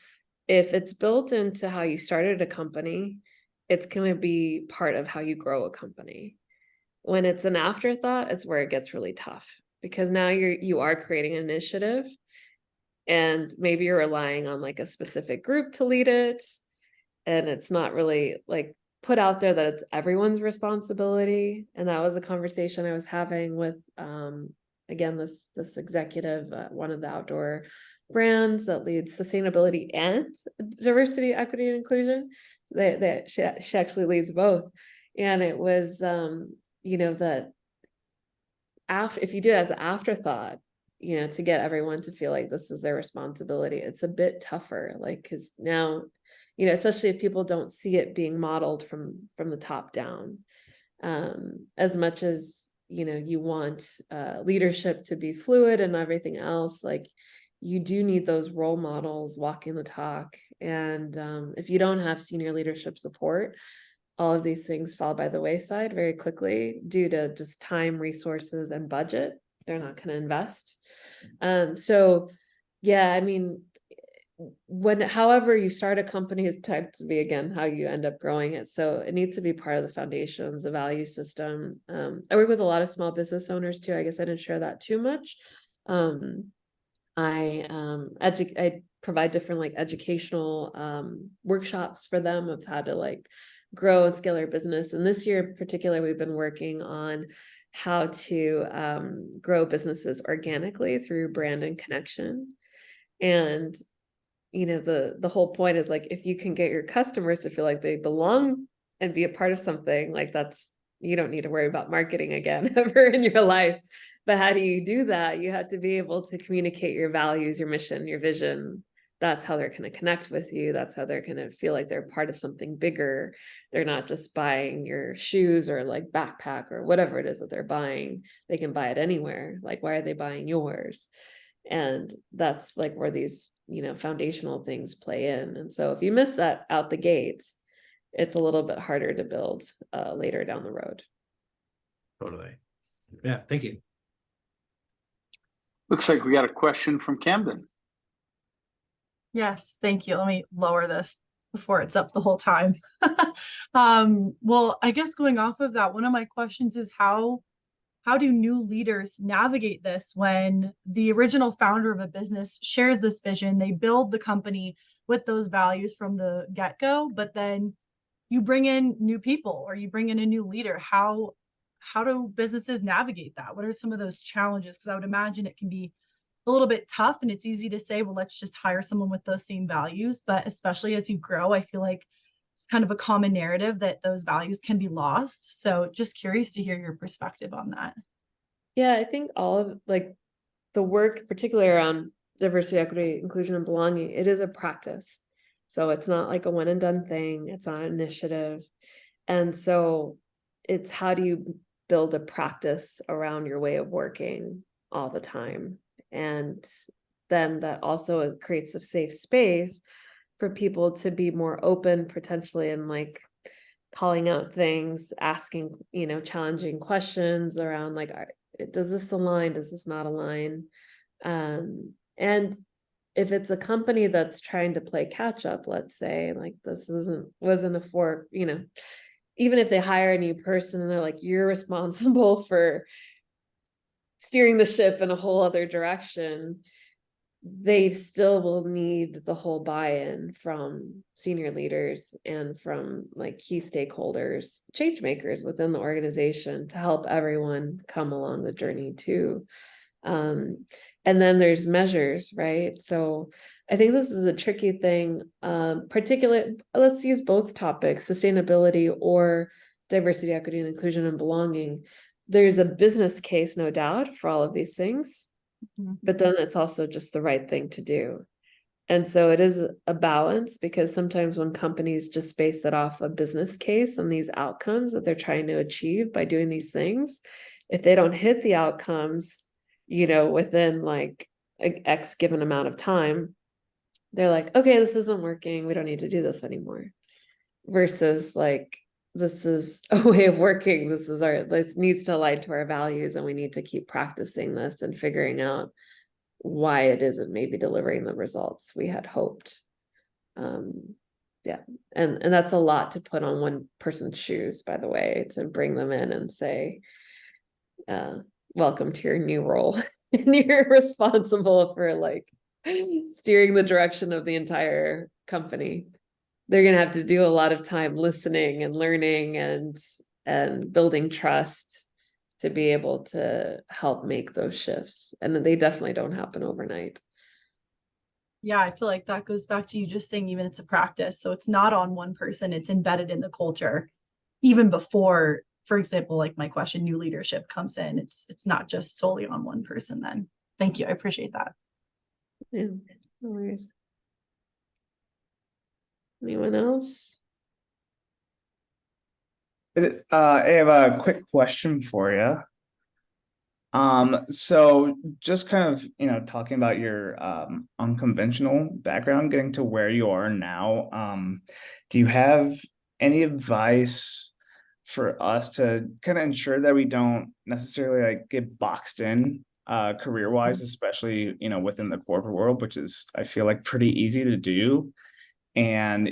if it's built into how you started a company, it's going to be part of how you grow a company. When it's an afterthought, it's where it gets really tough, because now you are creating an initiative, and maybe you're relying on like a specific group to lead it, and it's not really like put out there that it's everyone's responsibility. And that was a conversation I was having with again this executive at one of the outdoor brands that leads sustainability and diversity, equity, and inclusion. She actually leads both. And it was that if you do it as an afterthought, to get everyone to feel like this is their responsibility, it's a bit tougher, like, because now, especially if people don't see it being modeled from the top down, as much as you want leadership to be fluid and everything else, like, you do need those role models walking the talk. And if you don't have senior leadership support, all of these things fall by the wayside very quickly due to just time, resources, and budget. They're not going to invest. So yeah, I mean, however you start a company is tends to be, again, how you end up growing it. So it needs to be part of the foundations, the value system. I work with a lot of small business owners too. I guess I didn't share that too much. I provide different like educational workshops for them of how to like grow and scale our business. And this year in particular, we've been working on how to grow businesses organically through brand and connection. And the whole point is, like, if you can get your customers to feel like they belong and be a part of something, like, you don't need to worry about marketing again ever in your life. But how do you do that? You have to be able to communicate your values, your mission, your vision. That's how they're going to connect with you. That's how they're going to feel like they're part of something bigger. They're not just buying your shoes or like backpack or whatever it is that they're buying. They can buy it anywhere. Like, why are they buying yours? And that's like where these, foundational things play in. And so if you miss that out the gate, it's a little bit harder to build later down the road. Totally. Yeah. Thank you. Looks like we got a question from Camden. Yes, thank you. Let me lower this before it's up the whole time. Well, I guess going off of that, one of my questions is how do new leaders navigate this when the original founder of a business shares this vision, they build the company with those values from the get-go, but then you bring in new people or you bring in a new leader? How do businesses navigate that? What are some of those challenges? Because I would imagine it can be a little bit tough, and it's easy to say, well, let's just hire someone with those same values. But especially as you grow, I feel like it's kind of a common narrative that those values can be lost. So just curious to hear your perspective on that. Yeah, I think all of like the work, particularly around diversity, equity, inclusion, and belonging, it is a practice. So it's not like a one and done thing. It's not an initiative. And so it's how do you build a practice around your way of working all the time? And then that also creates a safe space for people to be more open potentially and like calling out things, asking, challenging questions around like, does this align? Does this not align? And if it's a company that's trying to play catch up, let's say, like this wasn't a even if they hire a new person and they're like, you're responsible for steering the ship in a whole other direction, they still will need the whole buy-in from senior leaders and from like key stakeholders, change makers within the organization to help everyone come along the journey too. And then there's measures, right? So I think this is a tricky thing, let's use both topics, sustainability or diversity, equity, and inclusion and belonging. There's a business case, no doubt, for all of these things, but then it's also just the right thing to do. And so it is a balance, because sometimes when companies just base it off a business case and these outcomes that they're trying to achieve by doing these things, if they don't hit the outcomes, within like X given amount of time, they're like, okay, this isn't working, we don't need to do this anymore. Versus like, this is a way of working, this needs to align to our values, and we need to keep practicing this and figuring out why it isn't maybe delivering the results we had hoped. Yeah, and that's a lot to put on one person's shoes, by the way, to bring them in and say, welcome to your new role, and you're responsible for like steering the direction of the entire company. They're going to have to do a lot of time listening and learning and building trust to be able to help make those shifts. And they definitely don't happen overnight. Yeah, I feel like that goes back to you just saying, even it's a practice. So it's not on one person, it's embedded in the culture. Even before, for example, like my question, new leadership comes in, it's not just solely on one person then. Thank you. I appreciate that. Yeah, no worries. Anyone else? I have a quick question for you. So just kind of, talking about your unconventional background, getting to where you are now, do you have any advice for us to kind of ensure that we don't necessarily like get boxed in career-wise, especially, within the corporate world, which is, I feel like, pretty easy to do, and,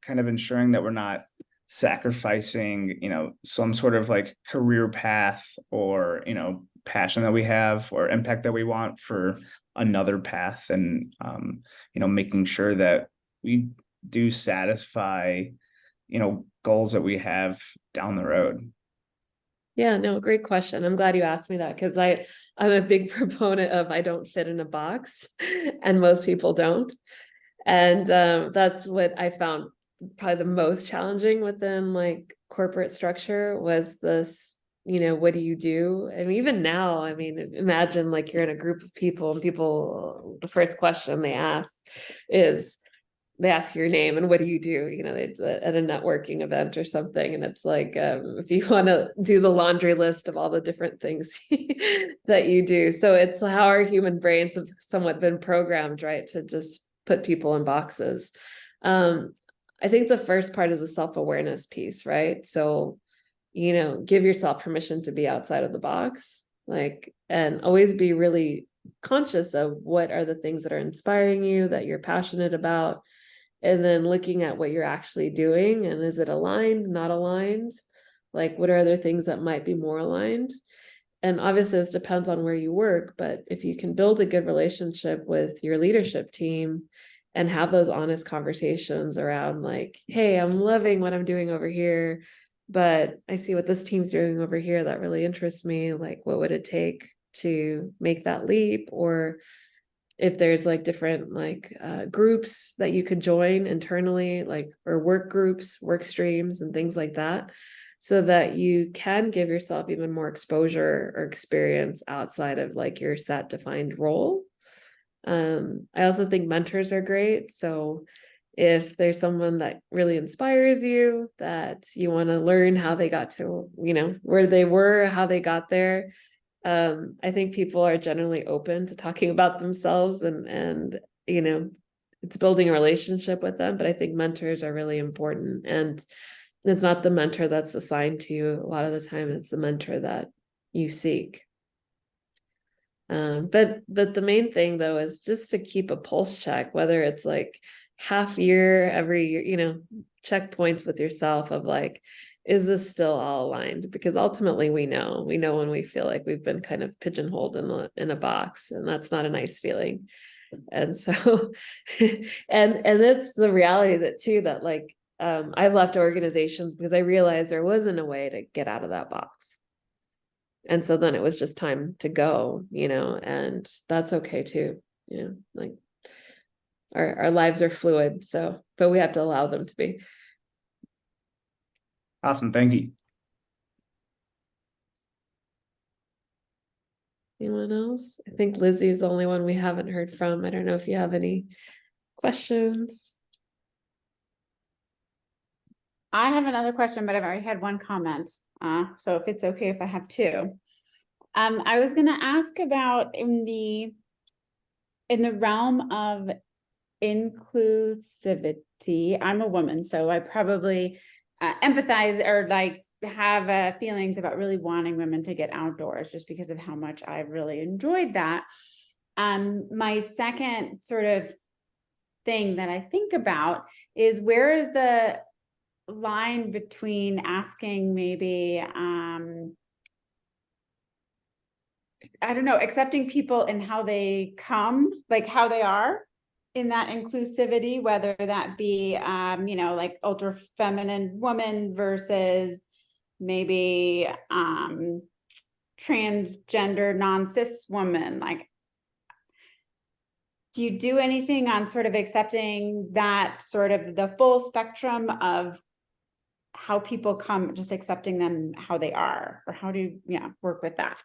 kind of ensuring that we're not sacrificing, some sort of like career path or, passion that we have or impact that we want for another path, and making sure that we do satisfy goals that we have down the road. Yeah, no, great question. I'm glad you asked me that, because I'm a big proponent of I don't fit in a box, and most people don't. And that's what I found probably the most challenging within like corporate structure was this, what do you do? And even now, I mean, imagine like you're in a group of people, and the first question they ask is, they ask your name and what do you do? At a networking event or something. And it's like, if you want to do the laundry list of all the different things that you do. So it's how our human brains have somewhat been programmed, right, to just put people in boxes. I think the first part is a self-awareness piece, right? So, give yourself permission to be outside of the box, like, and always be really conscious of what are the things that are inspiring you, that you're passionate about, and then looking at what you're actually doing, and is it aligned, not aligned? Like, what are other things that might be more aligned? And obviously this depends on where you work, but if you can build a good relationship with your leadership team and have those honest conversations around like, hey, I'm loving what I'm doing over here, but I see what this team's doing over here that really interests me. Like, what would it take to make that leap? Or if there's like different like groups that you could join internally, like, or work groups, work streams and things like that, so that you can give yourself even more exposure or experience outside of like your set defined role. I also think mentors are great. So if there's someone that really inspires you, that you want to learn how they got to, where they were, how they got there, I think people are generally open to talking about themselves and it's building a relationship with them. But I think mentors are really important, and it's not the mentor that's assigned to you. A lot of the time it's the mentor that you seek. But the main thing though is just to keep a pulse check, whether it's like half year, every year, you know, checkpoints with yourself of like, is this still all aligned? Because ultimately we know when we feel like we've been kind of pigeonholed in a box, and that's not a nice feeling. And so, and that's the reality that too, that like, I've left organizations because I realized there wasn't a way to get out of that box. And so then it was just time to go, you know, and that's okay too. You know, like our lives are fluid. So, but we have to allow them to be. Awesome. Thank you. Anyone else? I think Lizzie's the only one we haven't heard from. I don't know if you have any questions. I have another question, but I've already had one comment. So if it's okay if I have two. I was gonna ask about in the realm of inclusivity. I'm a woman, so I probably empathize or like have feelings about really wanting women to get outdoors just because of how much I've really enjoyed that. My second sort of thing that I think about is, where is the line between asking maybe I don't know, accepting people in how they come, like how they are in that inclusivity, whether that be you know, like ultra feminine woman versus maybe transgender non-cis woman. Like, do you do anything on sort of accepting that sort of the full spectrum of how people come, just accepting them how they are, or how do you work with that?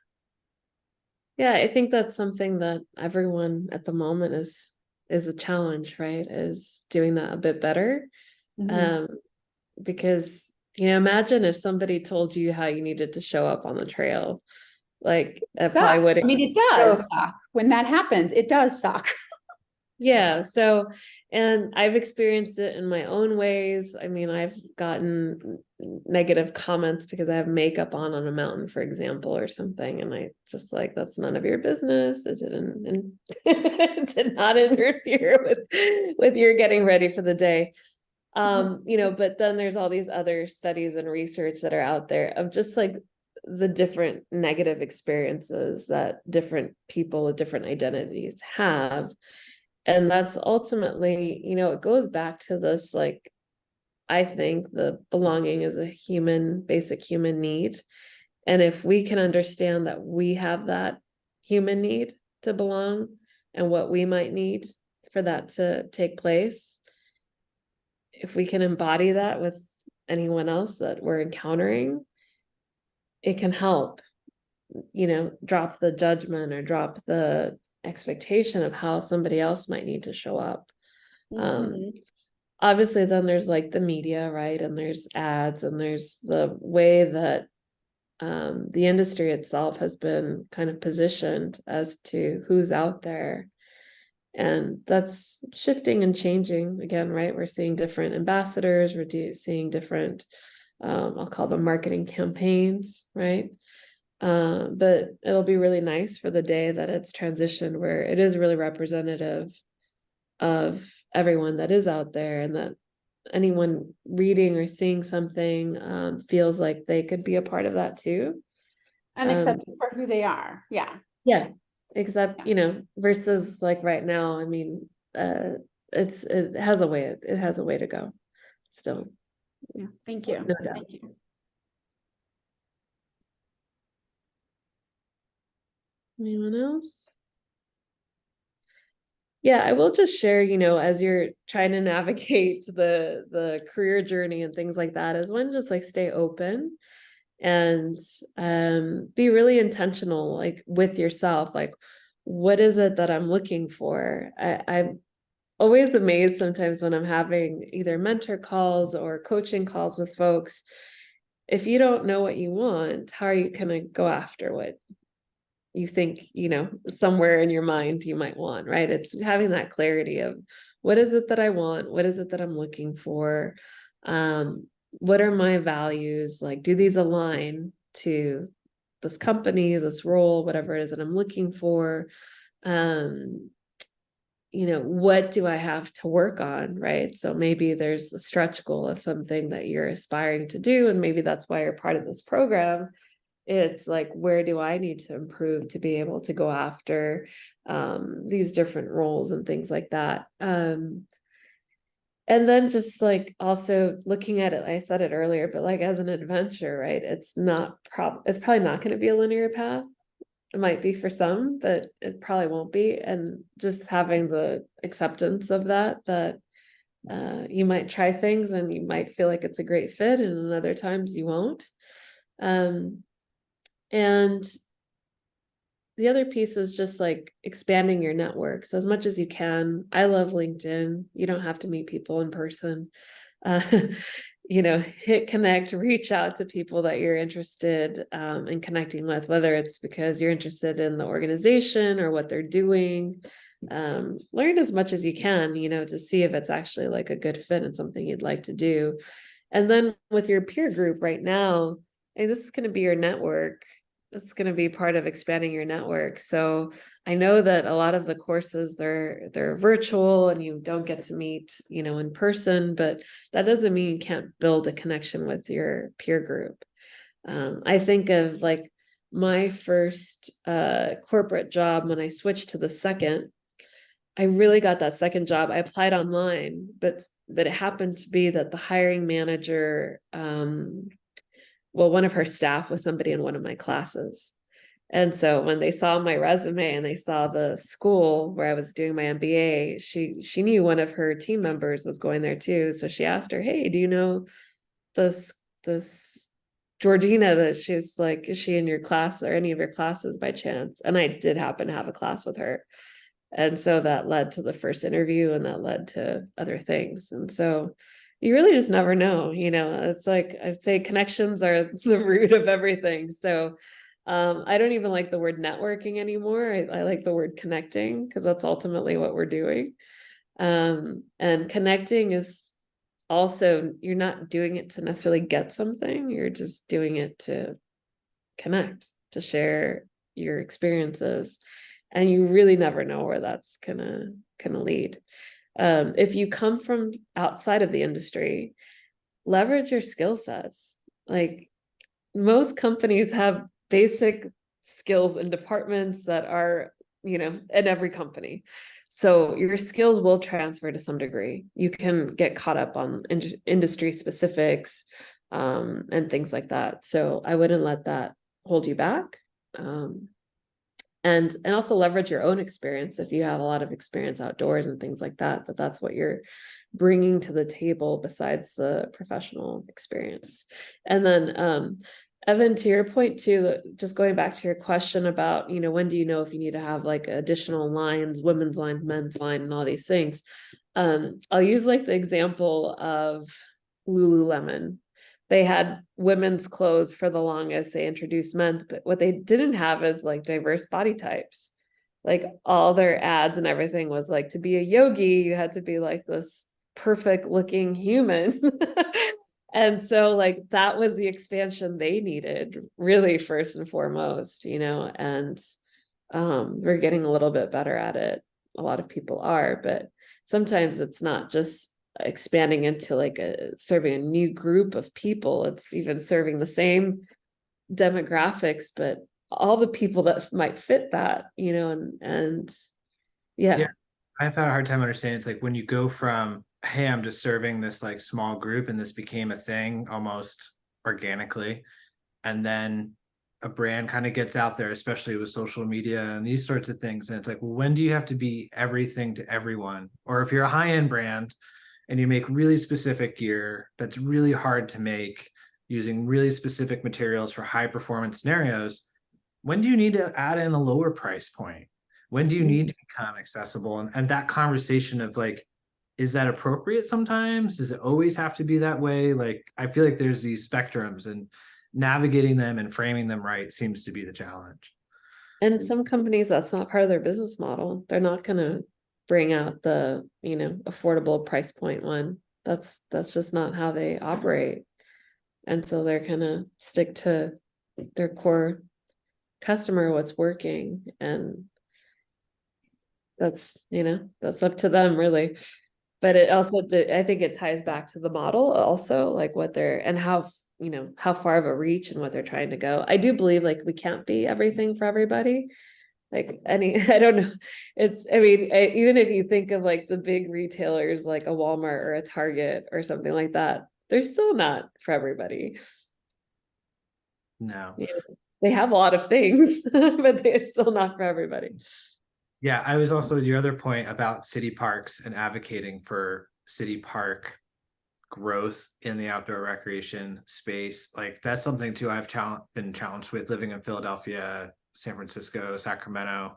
Yeah, I think that's something that everyone at the moment is a challenge, right? Is doing that a bit better. Because, you know, imagine if somebody told you how you needed to show up on the trail. Like, it probably would. I mean, it does suck when that happens. It does suck. Yeah. So, and I've experienced it in my own ways. I mean, I've gotten negative comments because I have makeup on a mountain, for example, or something. And I just like, that's none of your business. It didn't, and it did not interfere with your getting ready for the day. You know, but then there's all these other studies and research that are out there of just like the different negative experiences that different people with different identities have. And that's ultimately, you know, it goes back to this, like, I think the belonging is a basic human need. And if we can understand that we have that human need to belong and what we might need for that to take place, if we can embody that with anyone else that we're encountering, it can help, you know, drop the judgment or drop the expectation of how somebody else might need to show up. Obviously then there's like the media, right? And there's ads, and there's the way that the industry itself has been kind of positioned as to who's out there. And that's shifting and changing again, right? We're seeing different ambassadors, we're seeing different, I'll call them marketing campaigns, right? But it'll be really nice for the day that it's transitioned, where it is really representative of everyone that is out there, and that anyone reading or seeing something feels like they could be a part of that too. And accepted for who they are. Yeah. Yeah. Except, you know, versus like right now, I mean, it has a way to go still. Yeah. Thank you. No doubt. Thank you. Anyone else? Yeah, I will just share, you know, as you're trying to navigate the career journey and things like that, is one, just like stay open and be really intentional, like with yourself, like, what is it that I'm looking for? I'm always amazed sometimes when I'm having either mentor calls or coaching calls with folks. If you don't know what you want, how are you going to go after you think, somewhere in your mind you might want, right? It's having that clarity of what is it that I want? What is it that I'm looking for? What are my values? Like, do these align to this company, this role, whatever it is that I'm looking for? What do I have to work on, right? So maybe there's a stretch goal of something that you're aspiring to do, and maybe that's why you're part of this program. It's like, where do I need to improve to be able to go after these different roles and things like that. And then just like also looking at it, I said it earlier, but like as an adventure, right? It's probably not going to be a linear path. It might be for some, but it probably won't be. And just having the acceptance of that you might try things and you might feel like it's a great fit, and other times you won't. And the other piece is just like expanding your network. So as much as you can, I love LinkedIn. You don't have to meet people in person. Hit connect, reach out to people that you're interested in connecting with, whether it's because you're interested in the organization or what they're doing. Learn as much as you can, to see if it's actually like a good fit and something you'd like to do. And then with your peer group right now, and this is going to be your network. It's going to be part of expanding your network. So I know that a lot of the courses they're virtual and you don't get to meet, in person, but that doesn't mean you can't build a connection with your peer group. I think of like my first corporate job when I switched to the second. I really got that second job. I applied online, but it happened to be that the hiring manager, one of her staff was somebody in one of my classes. And so when they saw my resume and they saw the school where I was doing my MBA, she knew one of her team members was going there too. So she asked her, "Hey, do you know this Georgina?" That she's like, "Is she in your class or any of your classes by chance?" And I did happen to have a class with her. And so that led to the first interview, and that led to other things. And so you really just never know, it's like I say, connections are the root of everything. So I don't even like the word networking anymore. I like the word connecting, because that's ultimately what we're doing. And connecting is also, you're not doing it to necessarily get something. You're just doing it to connect, to share your experiences. And you really never know where that's gonna lead. If you come from outside of the industry, leverage your skill sets. Like, most companies have basic skills and departments that are, in every company. So your skills will transfer to some degree. You can get caught up on industry specifics and things like that. So I wouldn't let that hold you back. And also leverage your own experience. If you have a lot of experience outdoors and things like that, that's what you're bringing to the table besides the professional experience. And then Evan, to your point too, just going back to your question about, when do you know if you need to have like additional lines, women's line, men's line, and all these things. I'll use like the example of Lululemon. They had women's clothes for the longest. They introduced men's, but what they didn't have is like diverse body types. Like, all their ads and everything was like, to be a yogi, you had to be like this perfect looking human. And so like that was the expansion they needed, really, first and foremost, and we're getting a little bit better at it. A lot of people are, but sometimes it's not just expanding into like serving a new group of people. It's even serving the same demographics, but all the people that might fit that, and yeah. I've had a hard time understanding. It's like when you go from, hey, I'm just serving this like small group, and this became a thing almost organically, and then a brand kind of gets out there, especially with social media and these sorts of things, and it's like, well, when do you have to be everything to everyone? Or if you're a high-end brand and you make really specific gear that's really hard to make using really specific materials for high performance scenarios, when do you need to add in a lower price point? When do you need to become accessible? And that conversation of like, is that appropriate sometimes? Does it always have to be that way? Like, I feel like there's these spectrums, and navigating them and framing them right seems to be the challenge. And some companies, that's not part of their business model. They're not gonna bring out the, you know, affordable price point one. That's just not how they operate. And so they're gonna stick to their core customer, what's working, and that's, you know, that's up to them really. But it also, I think it ties back to the model also, like what they're, and how, you know, how far of a reach and what they're trying to go. I do believe like we can't be everything for everybody. Like any, I don't know. It's, I mean, even if you think of like the big retailers, like a Walmart or a Target or something like that, they're still not for everybody. No. Yeah. They have a lot of things, but they're still not for everybody. Yeah, I was also your other point about city parks and advocating for city park growth in the outdoor recreation space. Like that's something too I've been challenged with living in Philadelphia, San Francisco, Sacramento,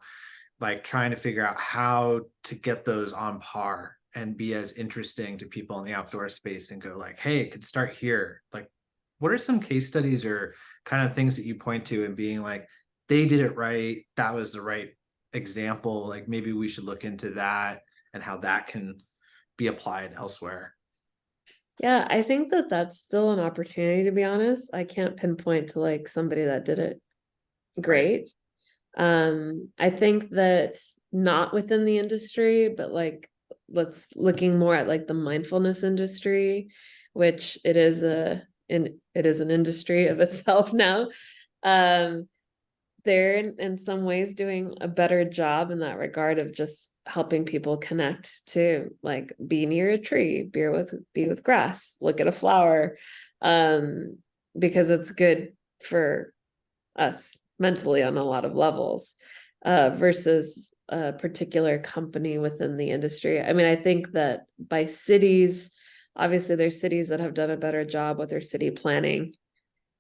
like trying to figure out how to get those on par and be as interesting to people in the outdoor space and go like, hey, it could start here. Like, what are some case studies or kind of things that you point to and being like, they did it right, that was the right example, like maybe we should look into that and how that can be applied elsewhere. Yeah, I think that that's still an opportunity, to be honest. I can't pinpoint to like somebody that did it great. I think that not within the industry, but like let's looking more at like the mindfulness industry, which it is an industry of itself now. They're in some ways doing a better job in that regard of just helping people connect to like be near a tree, be with grass, look at a flower, because it's good for us mentally on a lot of levels, versus a particular company within the industry. I mean, I think that by cities, obviously there's cities that have done a better job with their city planning,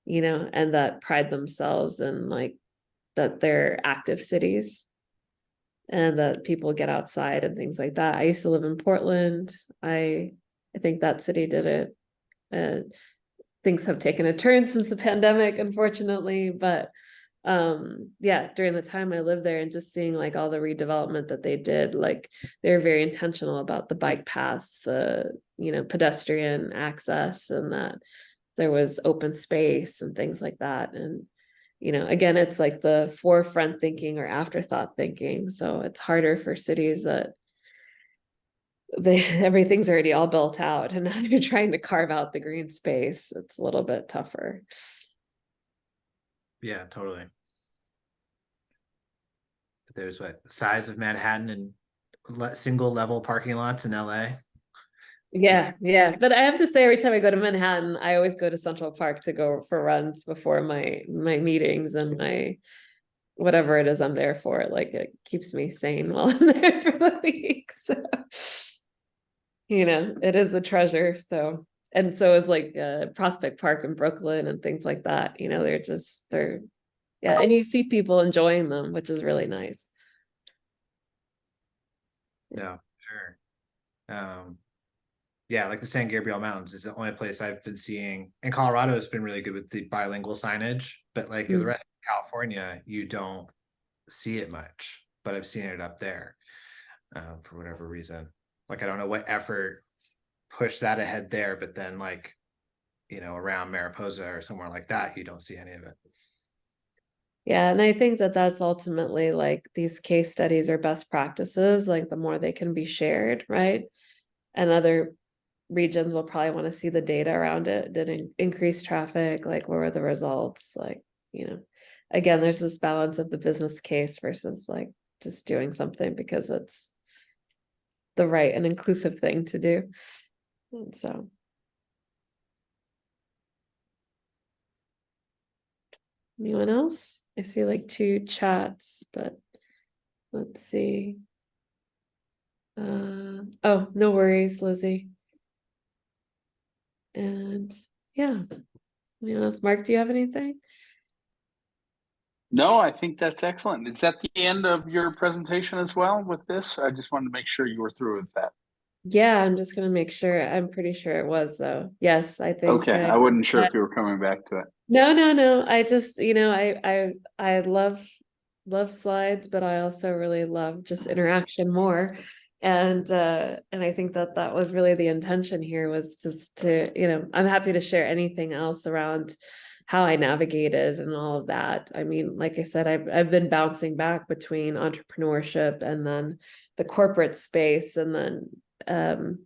you know, and that pride themselves in like that they're active cities and that people get outside and things like that. I used to live in Portland. I think that city did it. Things have taken a turn since the pandemic, unfortunately, but yeah, during the time I lived there and just seeing like all the redevelopment that they did, like they're very intentional about the bike paths, the, you know, pedestrian access, and that there was open space and things like that. And you know, again, it's like the forefront thinking or afterthought thinking. So it's harder for cities that everything's already all built out and now they're trying to carve out the green space. It's a little bit tougher. Yeah, totally. But there's what the size of Manhattan and single level parking lots in LA. Yeah, but I have to say, every time I go to Manhattan, I always go to Central Park to go for runs before my meetings and my whatever it is I'm there for. Like it keeps me sane while I'm there for the week. So, you know, it is a treasure. So, and so is like Prospect Park in Brooklyn and things like that. You know, they're yeah, and you see people enjoying them, which is really nice. Yeah, sure. Yeah, like the San Gabriel Mountains is the only place I've been seeing. And Colorado has been really good with the bilingual signage, but like the rest of California, you don't see it much. But I've seen it up there for whatever reason. Like I don't know what effort pushed that ahead there, but then like, you know, around Mariposa or somewhere like that, you don't see any of it. Yeah, and I think that that's ultimately like these case studies are best practices, like the more they can be shared, right? And other regions will probably want to see the data around it. Did it increase traffic? Like, what were the results? Like, you know, again, there's this balance of the business case versus like just doing something because it's the right and inclusive thing to do. And so. Anyone else? I see like 2 chats, but let's see. Oh, no worries, Lizzie. And yeah, anyone else? Mark, do you have anything? No, I think that's excellent. Is that the end of your presentation as well with this? I just wanted to make sure you were through with that. Yeah, I'm just gonna make sure. I'm pretty sure it was though. Yes, I think. Okay, I wasn't sure if you were coming back to it. No. I just, you know, I love love slides, but I also really love just interaction more. And I think that that was really the intention here, was just to, you know, I'm happy to share anything else around how I navigated and all of that. I mean, like I said, I've been bouncing back between entrepreneurship and then the corporate space, and then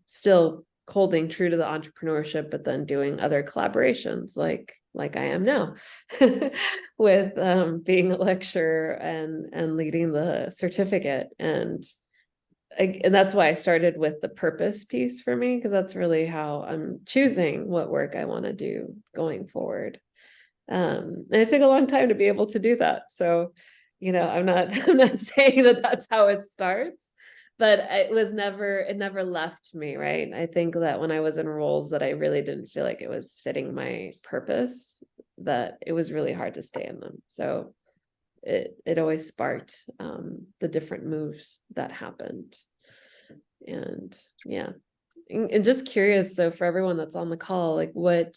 still holding true to the entrepreneurship, but then doing other collaborations like I am now with being a lecturer and leading the certificate. And that's why I started with the purpose piece for me, because that's really how I'm choosing what work I want to do going forward. And it took a long time to be able to do that. So, you know, I'm not saying that that's how it starts, but it never left me, right? I think that when I was in roles that I really didn't feel like it was fitting my purpose, that it was really hard to stay in them. So it always sparked the different moves that happened. And yeah, and just curious, so for everyone that's on the call, like what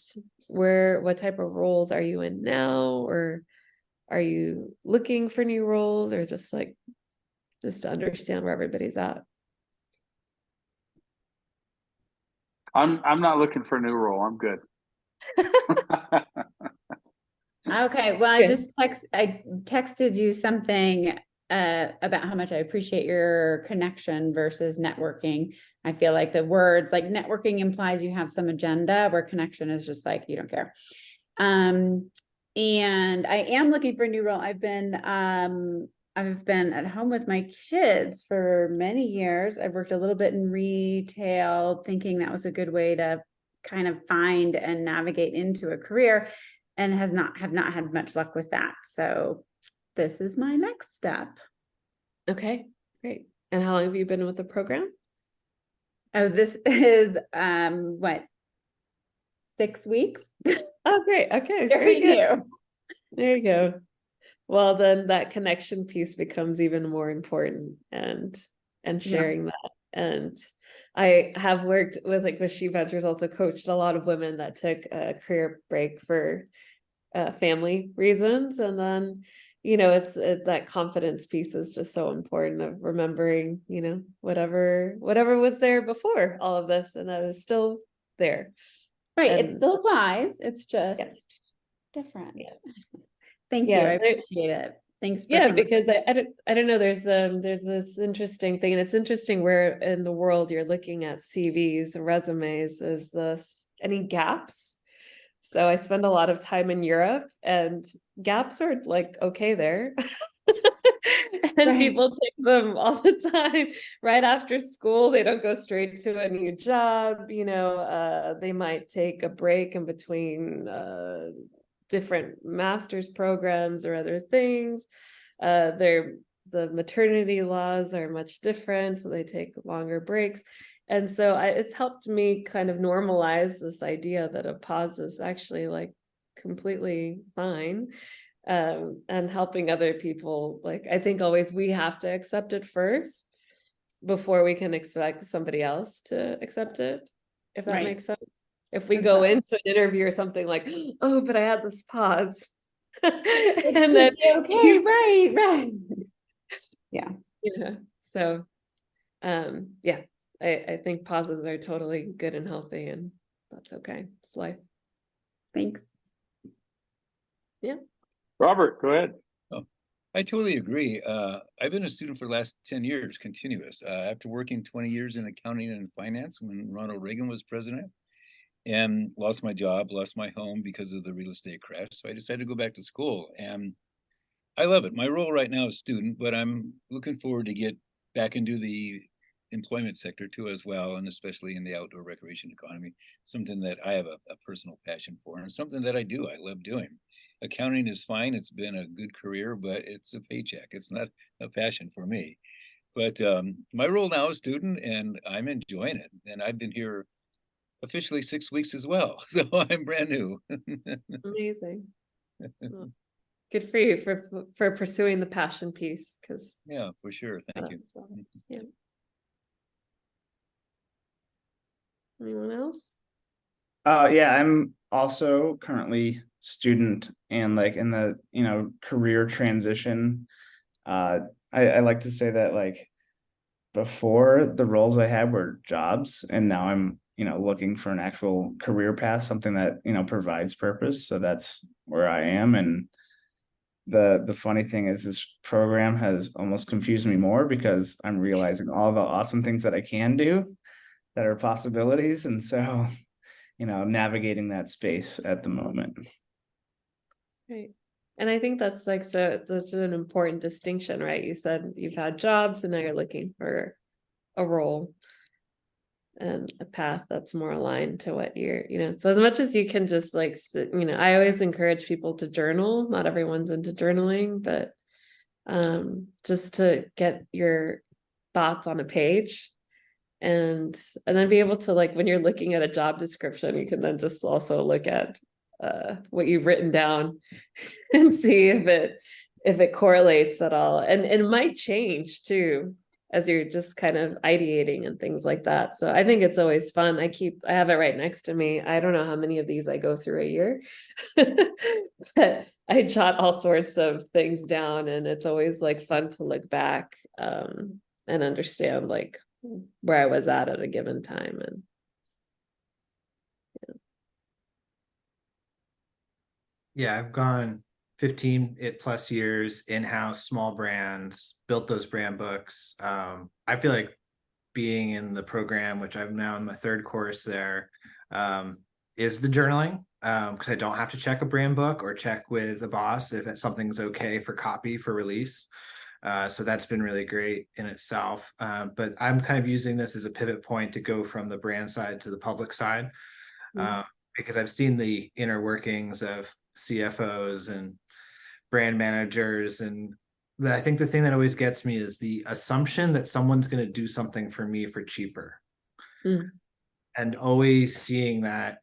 type of roles are you in now, or are you looking for new roles, or just to understand where everybody's at? I'm not looking for a new role. I'm good. Okay, well, Okay. I texted you something about how much I appreciate your connection versus networking. I feel like the words like networking implies you have some agenda, where connection is just like you don't care. And I am looking for a new role. I've been at home with my kids for many years. I've worked a little bit in retail, thinking that was a good way to kind of find and navigate into a career, and have not had much luck with that. So this is my next step. Okay, great. And how long have you been with the program? Oh, this is what, 6 weeks? Oh, great. Okay, Very very good. new. There you go. Well, then that connection piece becomes even more important, and sharing that. And I have worked with She Ventures, also coached a lot of women that took a career break for family reasons. And then, you know, that confidence piece is just so important, of remembering, you know, whatever was there before all of this, and that is still there. Right. And It still applies. It's just different. Thank you. I appreciate it. Thanks. For because I don't know, there's this interesting thing, and it's interesting where in the world you're looking at CVs, resumes, is this any gaps? So I spend a lot of time in Europe, and gaps are like okay there. And people take them all the time right after school. They don't go straight to a new job, you know. They might take a break in between different master's programs or other things. The maternity laws are much different, so they take longer breaks. And so it's helped me kind of normalize this idea that a pause is actually like completely fine. And helping other people, like I think always we have to accept it first before we can expect somebody else to accept it, if that makes sense. If we go into an interview or something like, oh, but I had this pause. And then okay, right. Yeah. Yeah. So yeah, I think pauses are totally good and healthy, and that's okay. It's life. Thanks. Yeah. Robert, go ahead. Oh, I totally agree. I've been a student for the last 10 years, continuous. After working 20 years in accounting and finance when Ronald Reagan was president, and lost my job, lost my home because of the real estate crash. So I decided to go back to school, and I love it. My role right now is student, but I'm looking forward to get back into the employment sector too as well, and especially in the outdoor recreation economy, something that I have a personal passion for, and something that I do. I love doing. Accounting is fine. It's been a good career, but it's a paycheck. It's not a passion for me. But my role now is student, and I'm enjoying it. And I've been here officially 6 weeks as well. So I'm brand new. Amazing. Well, good for you for pursuing the passion piece, because yeah, for sure. Thank you. Yeah. Anyone else? Yeah, I'm also currently student and like in the, career transition I like to say that like before the roles I had were jobs, and now I'm, looking for an actual career path, something that, provides purpose. So that's where I am. And the funny thing is this program has almost confused me more because I'm realizing all the awesome things that I can do that are possibilities. And so, navigating that space at the moment. Right. And I think that's like, so that's an important distinction, right? You said you've had jobs and now you're looking for a role and a path that's more aligned to what you're, so as much as you can just like, I always encourage people to journal. Not everyone's into journaling, but just to get your thoughts on a page and then be able to, like, when you're looking at a job description, you can then just also look at what you've written down and see if it correlates at all, and it might change too as you're just kind of ideating and things like that. So I think it's always fun. I have it right next to me. I don't know how many of these I go through a year, but I jot all sorts of things down, and it's always like fun to look back and understand like where I was at a given time. And Yeah, I've gone 15 plus years in-house, small brands, built those brand books. I feel like being in the program, which I'm now in my third course there, is the journaling, because I don't have to check a brand book or check with a boss if something's okay for copy for release. So that's been really great in itself. But I'm kind of using this as a pivot point to go from the brand side to the public side, because I've seen the inner workings of CFOs and brand managers. And I think the thing that always gets me is the assumption that someone's going to do something for me for cheaper. And always seeing that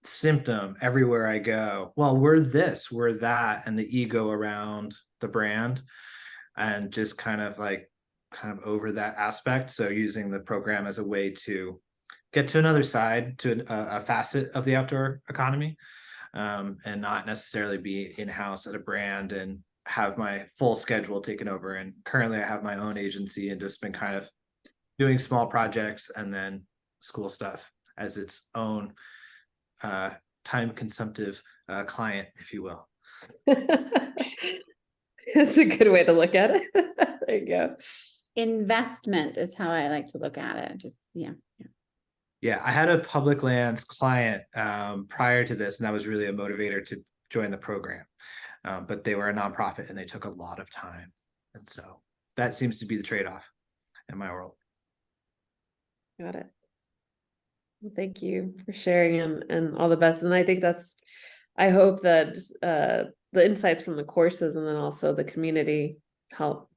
symptom everywhere I go. Well, we're this, we're that, and the ego around the brand, and just kind of over that aspect. So using the program as a way to get to another side, to a facet of the outdoor economy, and not necessarily be in-house at a brand and have my full schedule taken over. And currently I have my own agency and just been kind of doing small projects and then school stuff as its own time consumptive client, if you will. It's a good way to look at it. There you go. Investment is how I like to look at it. Just Yeah, I had a public lands client prior to this, and that was really a motivator to join the program. But they were a nonprofit and they took a lot of time. And so that seems to be the trade-off in my world. Got it. Well, thank you for sharing and all the best. And I think I hope that the insights from the courses and then also the community help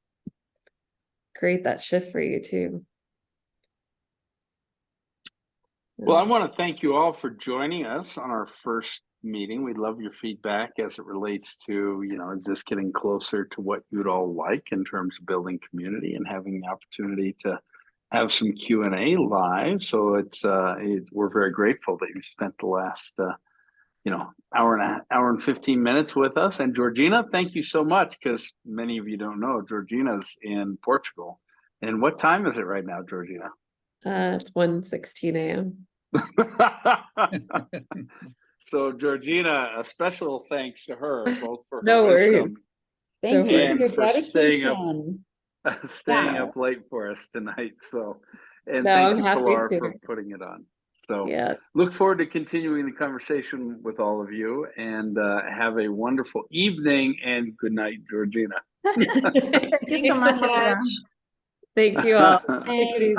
create that shift for you too. Well, I want to thank you all for joining us on our first meeting. We love your feedback as it relates to, is this getting closer to what you'd all like in terms of building community and having the opportunity to have some Q&A live. So we're very grateful that you spent the last, hour and 15 minutes with us. And Georgina, thank you so much, because many of you don't know, Georgina's in Portugal. And what time is it right now, Georgina? It's 1:16 a.m. So Georgina, a special thanks to her, both for No her wisdom. thank you for And your for staying dedication. up late for us tonight. So, and No, thank I'm you, happy Pilar, to. for putting it on. So Yeah. look forward to continuing the conversation with all of you, and have a wonderful evening, and good night, Georgina. Thank you so much, everyone. Thank you all. Thanks. Take it easy.